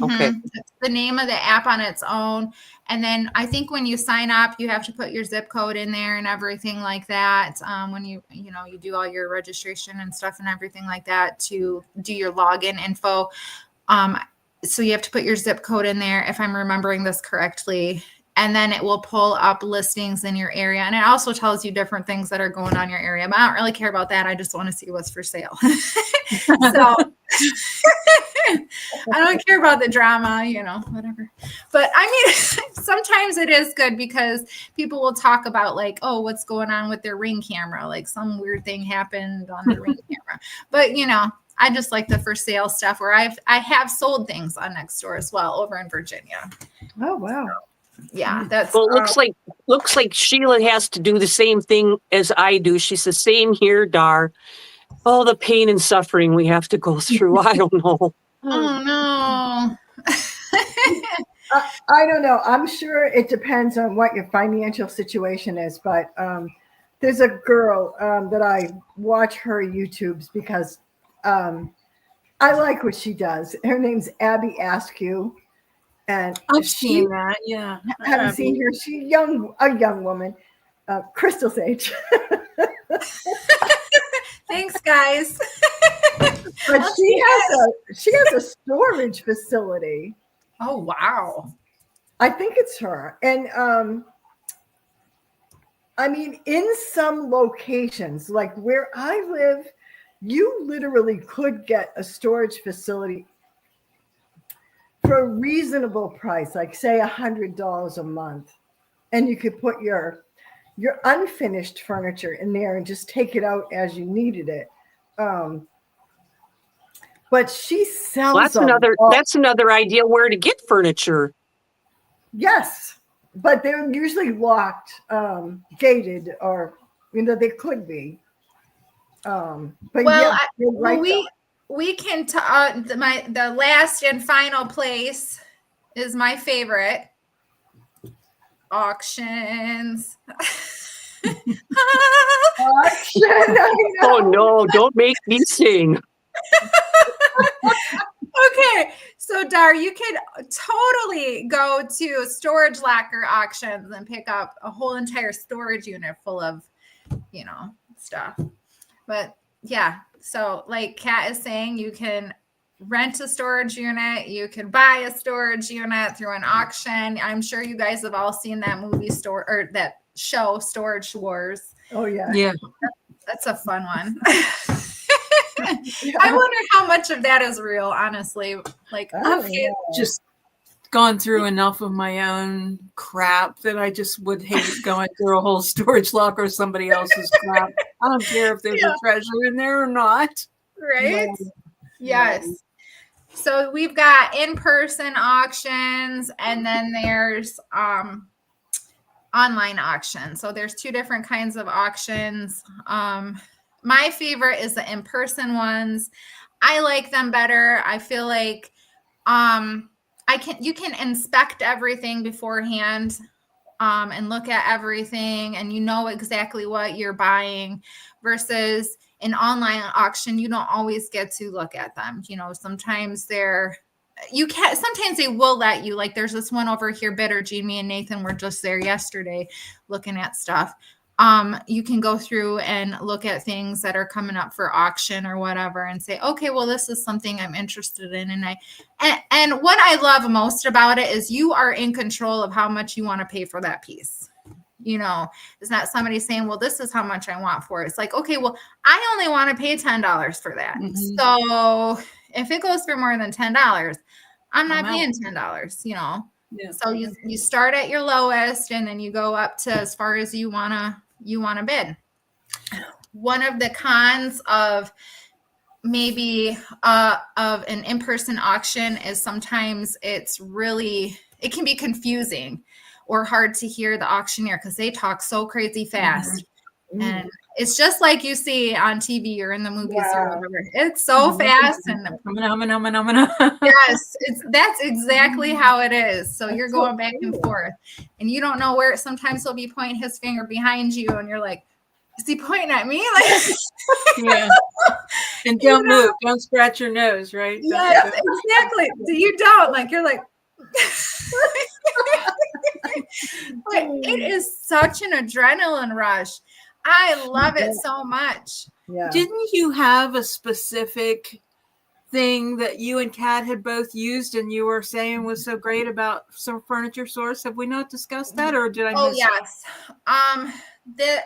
Okay. It's the name of the app on its own. And then I think when you sign up, you have to put your zip code in there and everything like that. When you do all your registration and stuff and everything like that to do your login info. So you have to put your zip code in there, if I'm remembering this correctly. And then it will pull up listings in your area. And it also tells you different things that are going on in your area. But I don't really care about that. I just want to see what's for sale. So I don't care about the drama, whatever. But I mean, sometimes it is good because people will talk about like, oh, what's going on with their Ring camera? Like some weird thing happened on the Ring camera. But, I just like the for sale stuff where I have sold things on Nextdoor as well over in Virginia. Oh, wow. Yeah, that's well. It looks like Sheila has to do the same thing as I do. She's the same here, Dar. Oh, the pain and suffering we have to go through. I don't know. Oh no. I don't know. I'm sure it depends on what your financial situation is, but there's a girl that I watch her YouTubes because I like what she does. Her name's Abby Askew. And I've seen that, yeah. Haven't seen her. She's a young woman, Crystal's age. Thanks, guys. But she has a storage facility. Oh, wow. I think it's her. And I mean, in some locations, like where I live, you literally could get a storage facility for a reasonable price, like say $100 a month, and you could put your unfinished furniture in there and just take it out as you needed it. Um, but she sells Well, that's another idea where to get furniture. Yes, but they're usually locked, gated, or they could be. But Well, yeah, we can the last and final place is my favorite, auctions. Auction, Oh no, don't make me sing. Okay, so Dar, you could totally go to storage locker auctions and pick up a whole entire storage unit full of, stuff. But yeah, so like Kat is saying, you can rent a storage unit, you can buy a storage unit through an auction. I'm sure you guys have all seen that movie or that show, Storage Wars. Oh yeah. Yeah. That's a fun one. I wonder how much of that is real, honestly. Like, Oh, okay, yeah. Just gone through enough of my own crap that I just would hate going through a whole storage locker of somebody else's crap. I don't care if there's a treasure in there or not. right? Right. Yes. Right. So we've got in-person auctions, and then there's online auctions. So there's two different kinds of auctions. My favorite is the in-person ones. I like them better. I feel like you can inspect everything beforehand, and look at everything, and you know exactly what you're buying, versus an online auction, you don't always get to look at them. Sometimes sometimes they will let you, like there's this one over here, Bittergene. Me and Nathan were just there yesterday looking at stuff. You can go through and look at things that are coming up for auction or whatever and say, okay, well, this is something I'm interested in. And what I love most about it is you are in control of how much you want to pay for that piece. It's not somebody saying, well, this is how much I want for it. It's like, okay, well, I only want to pay $10 for that. Mhm. So if it goes for more than $10, I'm not paying $10, Yeah. So you start at your lowest, and then you go up to as far as you want to bid. One of the cons of maybe of an in-person auction is sometimes it can be confusing or hard to hear the auctioneer because they talk so crazy fast. Mm. And it's just like you see on TV or in the movies or Wow. whatever. It's so fast, and yes, that's exactly how it is. So you're going back and forth, and you don't know where. Sometimes he'll be pointing his finger behind you, and you're like, "Is he pointing at me?" Like, Yeah. And don't move. Don't scratch your nose, right? Yes, exactly. You don't, like, you're like. But it is such an adrenaline rush. I love it so much. Yeah. Didn't you have a specific thing that you and Kat had both used and you were saying was so great about some Furniture Source? Have we not discussed that, or did I miss yes. The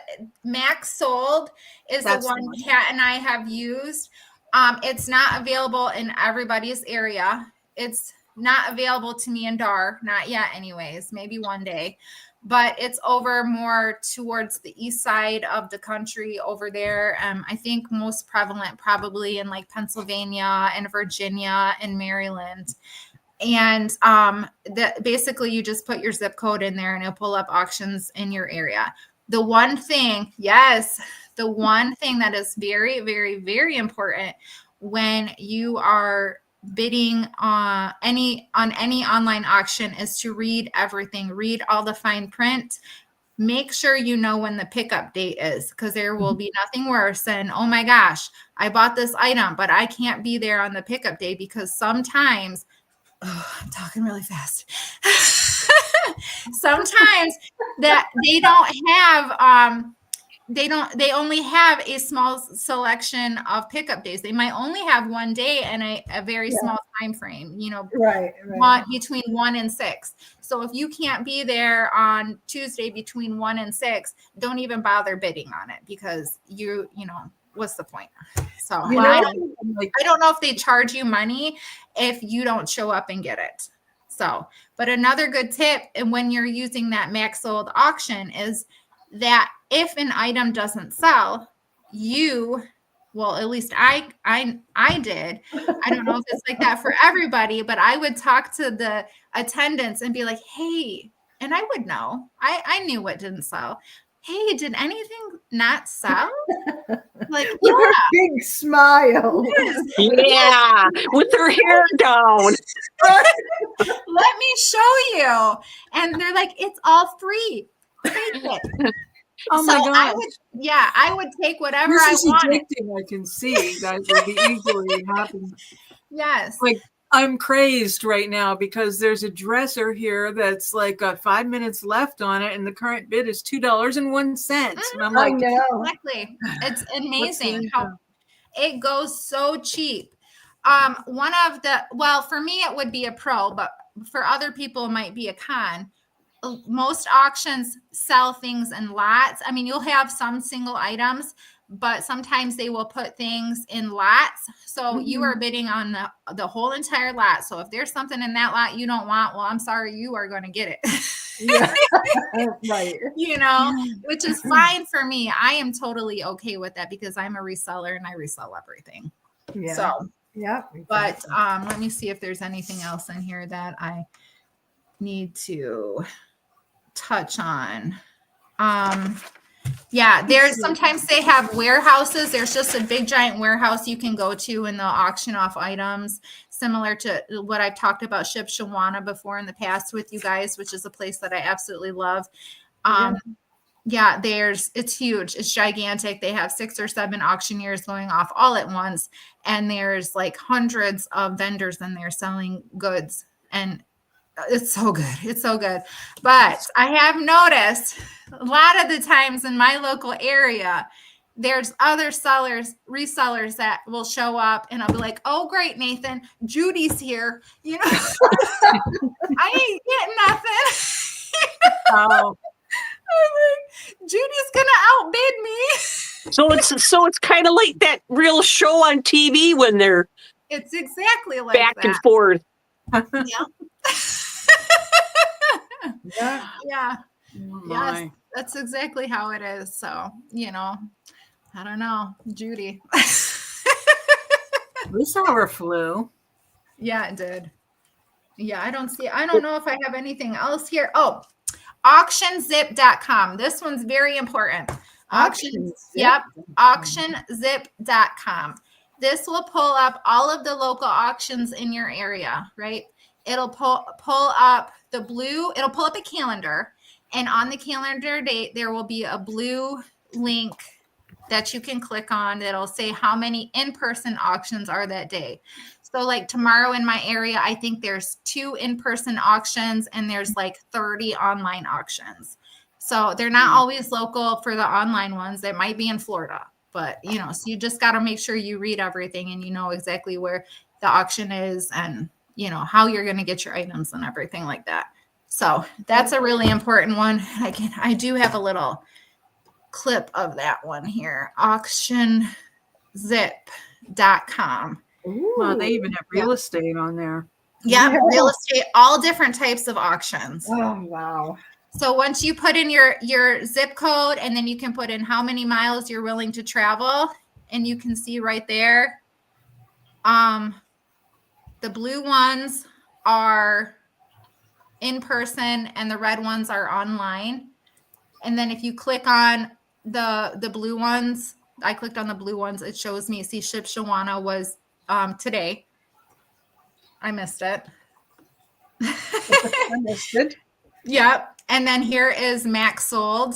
Max Sold is the one Kat and I have used. It's not available in everybody's area. It's not available to me and Dar, not yet anyways, maybe one day. But it's over more towards the east side of the country over there. I think most prevalent probably in like Pennsylvania and Virginia and Maryland. And basically you just put your zip code in there and it'll pull up auctions in your area. The one thing that is very, very, very important when you are bidding on any online auction is to read everything, read all the fine print. Make sure you know when the pickup date is, because there will be nothing worse than, oh my gosh, I bought this item, but I can't be there on the pickup day, because sometimes, I'm talking really fast. Sometimes that they don't have they only have a small selection of pickup days. They might only have one day and a very small time frame, Right. between 1 and 6. So if you can't be there on Tuesday between 1 and 6, don't even bother bidding on it, because what's the point? So I don't know if they charge you money if you don't show up and get it. So, but another good tip, and when you're using that max sold auction, is that if an item doesn't sell, at least I did. I don't know if it's like that for everybody, but I would talk to the attendants and be like, hey, and I would know. I knew what didn't sell. Hey, did anything not sell? Like, with her big smile. Yeah, with her hair down. Let me show you. And they're like, it's all free. Take it. Oh my gosh. I would take whatever this I is wanted. addicting, I can see that would be easily happening. Yes. Like, I'm crazed right now because there's a dresser here that's like got 5 minutes left on it, and the current bid is $2.01. And I'm like, I know. Exactly. It's amazing how it goes so cheap. For me, it would be a pro, but for other people, it might be a con. Most auctions sell things in lots. I mean, you'll have some single items, but sometimes they will put things in lots. So you are bidding on the whole entire lot. So if there's something in that lot you don't want, well, I'm sorry, you are going to get it. Yeah. Right. Which is fine for me. I am totally okay with that because I'm a reseller and I resell everything. Yeah. So, yeah. Exactly. But let me see if there's anything else in here that I need to touch on. There's sometimes they have warehouses. There's just a big giant warehouse you can go to and they'll auction off items similar to what I've talked about Shipshawana before in the past with you guys, which is a place that I absolutely love. It's huge. It's gigantic. They have 6 or 7 auctioneers going off all at once. And there's like hundreds of vendors in there selling goods, and it's so good. It's so good. But I have noticed a lot of the times in my local area, there's other resellers that will show up and I'll be like, oh, great, Nathan, Judy's here. I ain't getting nothing. oh, Judy's going to outbid me. So it's kind of like that real show on TV when they're it's exactly like back that. and forth. Yeah. oh Yes, that's exactly how it is. So, I don't know, Judy. We saw her flu. Yeah, it did. Yeah, I don't know if I have anything else here. Oh, auctionzip.com. This one's very important. Auctionzip.com. This will pull up all of the local auctions in your area, right? It'll pull up it'll pull up a calendar, and on the calendar date, there will be a blue link that you can click on that'll say how many in-person auctions are that day. So like tomorrow in my area, I think there's 2 in-person auctions and there's like 30 online auctions. So they're not always local for the online ones. They might be in Florida, but so you just got to make sure you read everything and you know exactly where the auction is and how you're going to get your items and everything like that. So that's a really important one. I do have a little clip of that one here. Auctionzip.com. Wow, they even have real estate on there. Yeah, real estate, all different types of auctions. Oh, wow. So once you put in your zip code, and then you can put in how many miles you're willing to travel, and you can see right there, the blue ones are in person and the red ones are online. And then if you click on the blue ones, I clicked on the blue ones, it shows me, see, Shipshawana was today. I missed it. I missed it. Yep. And then here is max sold.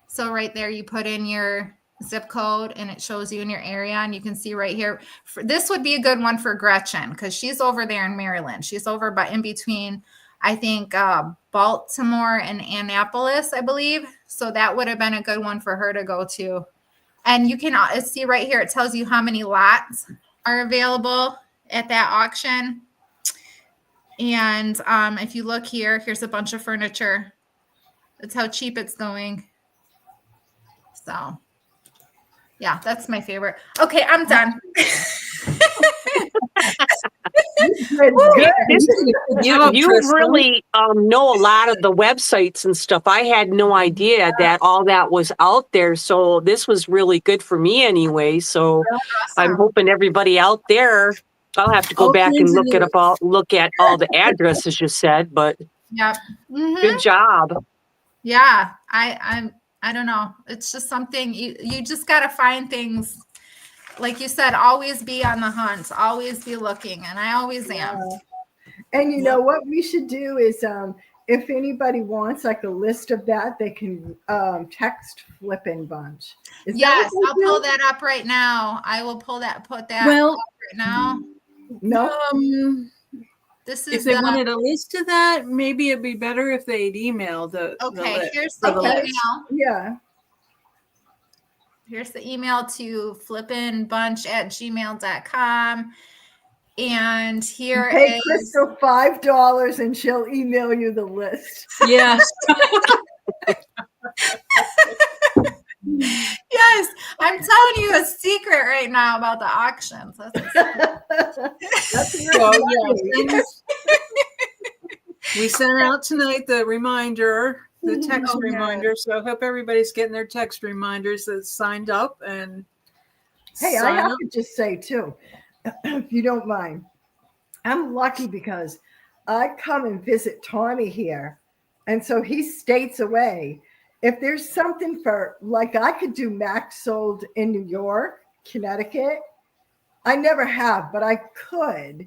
So right there, you put in your zip code and it shows you in your area, and you can see right here. This would be a good one for Gretchen because she's over there in Maryland. She's over in between I think Baltimore and Annapolis, I believe. So that would have been a good one for her to go to. And you can see right here, it tells you how many lots are available at that auction. And if you look here, here's a bunch of furniture. That's how cheap it's going. So, yeah, that's my favorite. Okay, I'm done. You really know a lot of the websites and stuff. I had no idea that all that was out there. So this was really good for me anyway. So I'm hoping everybody out there, I'll have to go back and look at all the addresses you said, but Yep. good job. Yeah, I don't know. It's just something you just got to find things. Like you said, always be on the hunt, always be looking, and I always am. And you know what we should do is, if anybody wants like a list of that, they can text Flippin Bunch. Yes, I'll pull that up right now. I will put that up right now. No. This is if they wanted a list of that, maybe it'd be better if they'd email the list. Here's the email. Yeah. Here's the email to flippinbunch@gmail.com. And here pay Crystal $5 and she'll email you the list. Yes. Yes, I'm telling you a secret right now about the auctions. We sent out tonight the reminder, the text reminder. So I hope everybody's getting their text reminders that's signed up. And hey, I have to just say too, if you don't mind, I'm lucky because I come and visit Tommy here, and so he's states away. If there's something for, like, I could do Max sold in New York, Connecticut. I never have, but I could.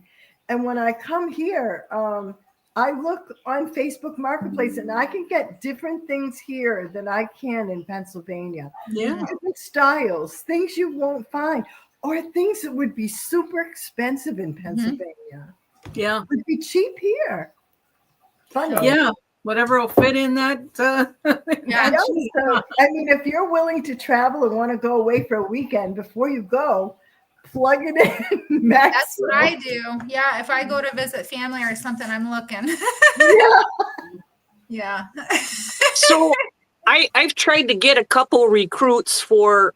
And when I come here, I look on Facebook Marketplace and I can get different things here than I can in Pennsylvania. Yeah. Different styles, things you won't find, or things that would be super expensive in Pennsylvania. Yeah. Would be cheap here. Funny. Yeah. Whatever will fit in that. So, I mean, if you're willing to travel and want to go away for a weekend, before you go, plug it in. That's what I do. Yeah, if I go to visit family or something, I'm looking. Yeah. So I've tried to get a couple recruits for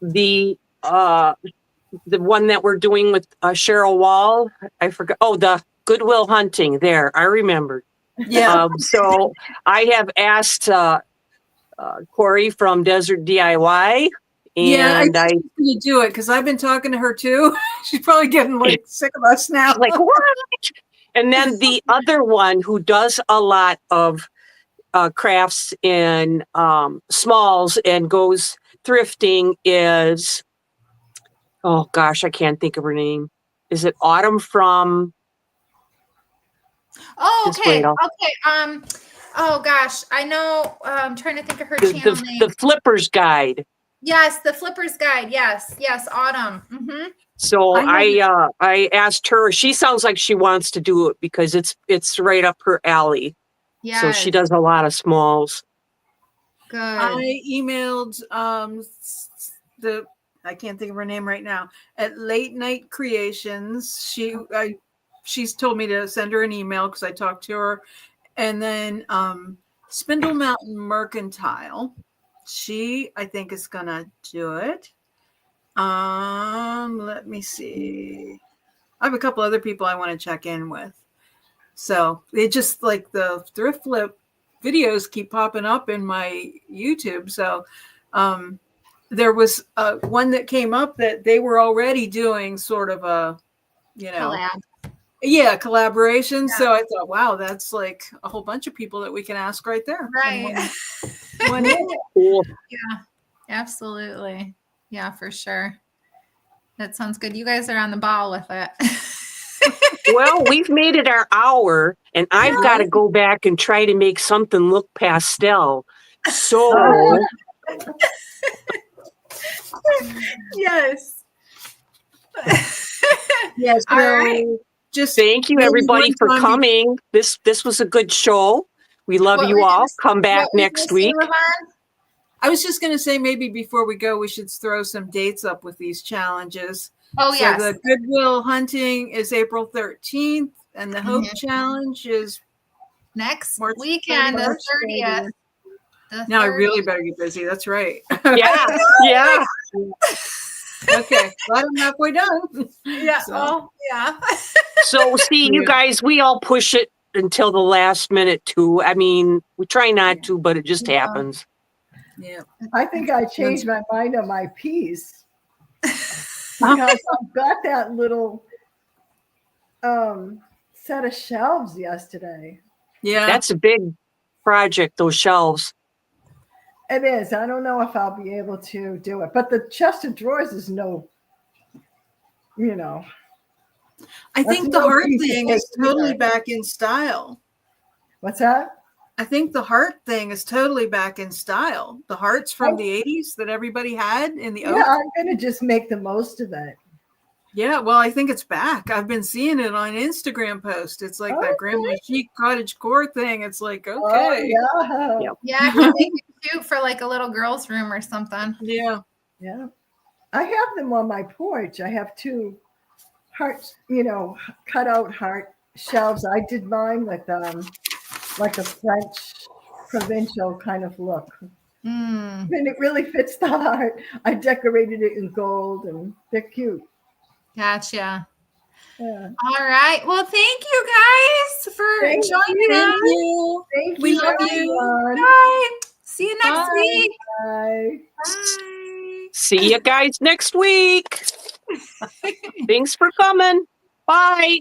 the one that we're doing with Cheryl Wall. I forgot. Oh, the Goodwill Hunting. There, I remembered. Yeah. So I have asked Corey from Desert DIY. And I think she's gonna do it because I've been talking to her too. She's probably getting like sick of us now. Like, what? And then the other one who does a lot of crafts in smalls and goes thrifting is, oh gosh, I can't think of her name. Is it Autumn from? Oh, okay. Okay. Oh gosh, I know. I'm trying to think of her channel name. The Flipper's Guide. Yes, the Flipper's Guide. Yes, Autumn. Mm-hmm. So I asked her. She sounds like she wants to do it because it's right up her alley. Yeah. So she does a lot of smalls. Good. I emailed I can't think of her name right now, at Late Night Creations. She's told me to send her an email because I talked to her. And then Spindle Mountain Mercantile. She, I think, is gonna do it. Let me see. I have a couple other people I want to check in with. So it just like the thrift flip videos keep popping up in my YouTube. So there was one that came up that they were already doing sort of a, collab. Yeah, collaboration. Yeah. So I thought, wow, that's like a whole bunch of people that we can ask right there. Right. Cool. Yeah, absolutely. Yeah, for sure. That sounds good. You guys are on the ball with it. Well, we've made it our hour, and I've got to go back and try to make something look pastel. So, yes. Yes. All right. just Thank you, maybe everybody, one for time coming. This was a good show. We love What you were you all. gonna- Come back what were you next gonna say, week. Lavon? I was just going to say maybe before we go, we should throw some dates up with these challenges. Oh, So yes. the Goodwill Hunting is April 13th, and the Hope Mhm. Challenge is Next March weekend, the 30th. 30th. Now I really better get busy. That's right. Yeah, yeah. Okay, glad I'm halfway done. Yeah. So, Oh, yeah. So, see, you Yeah. guys, we all push it until the last minute, too. I mean, we try not to, but it just Yeah. happens. yeah. I think I changed my mind on my piece because I've got that little set of shelves yesterday. Yeah. That's a big project, those shelves. It is. I don't know if I'll be able to do it, but the chest of drawers is no, you know. I That's think the no heart piece of thing cake is totally either. back in style. What's that? I think the heart thing is totally back in style. The hearts from the 80s that everybody had in the oak. Yeah, I'm going to just make the most of it. Yeah, well, I think it's back. I've been seeing it on Instagram posts. It's like that grandma chic cottage core thing. It's like, okay. Oh, yeah. Yep. Yeah, I can make it cute for like a little girl's room or something. Yeah. Yeah. I have them on my porch. I have two hearts, you know, cut out heart shelves. I did mine with like a French provincial kind of look. Mm, And it really fits the heart. I decorated it in gold and they're cute. gotcha. Yeah. All right. Well, thank you guys for Thank joining Thank us. you. Thank We you, love you. everyone. Bye. See you next Bye. week. Bye. Bye. See you guys next week. Thanks for coming. Bye.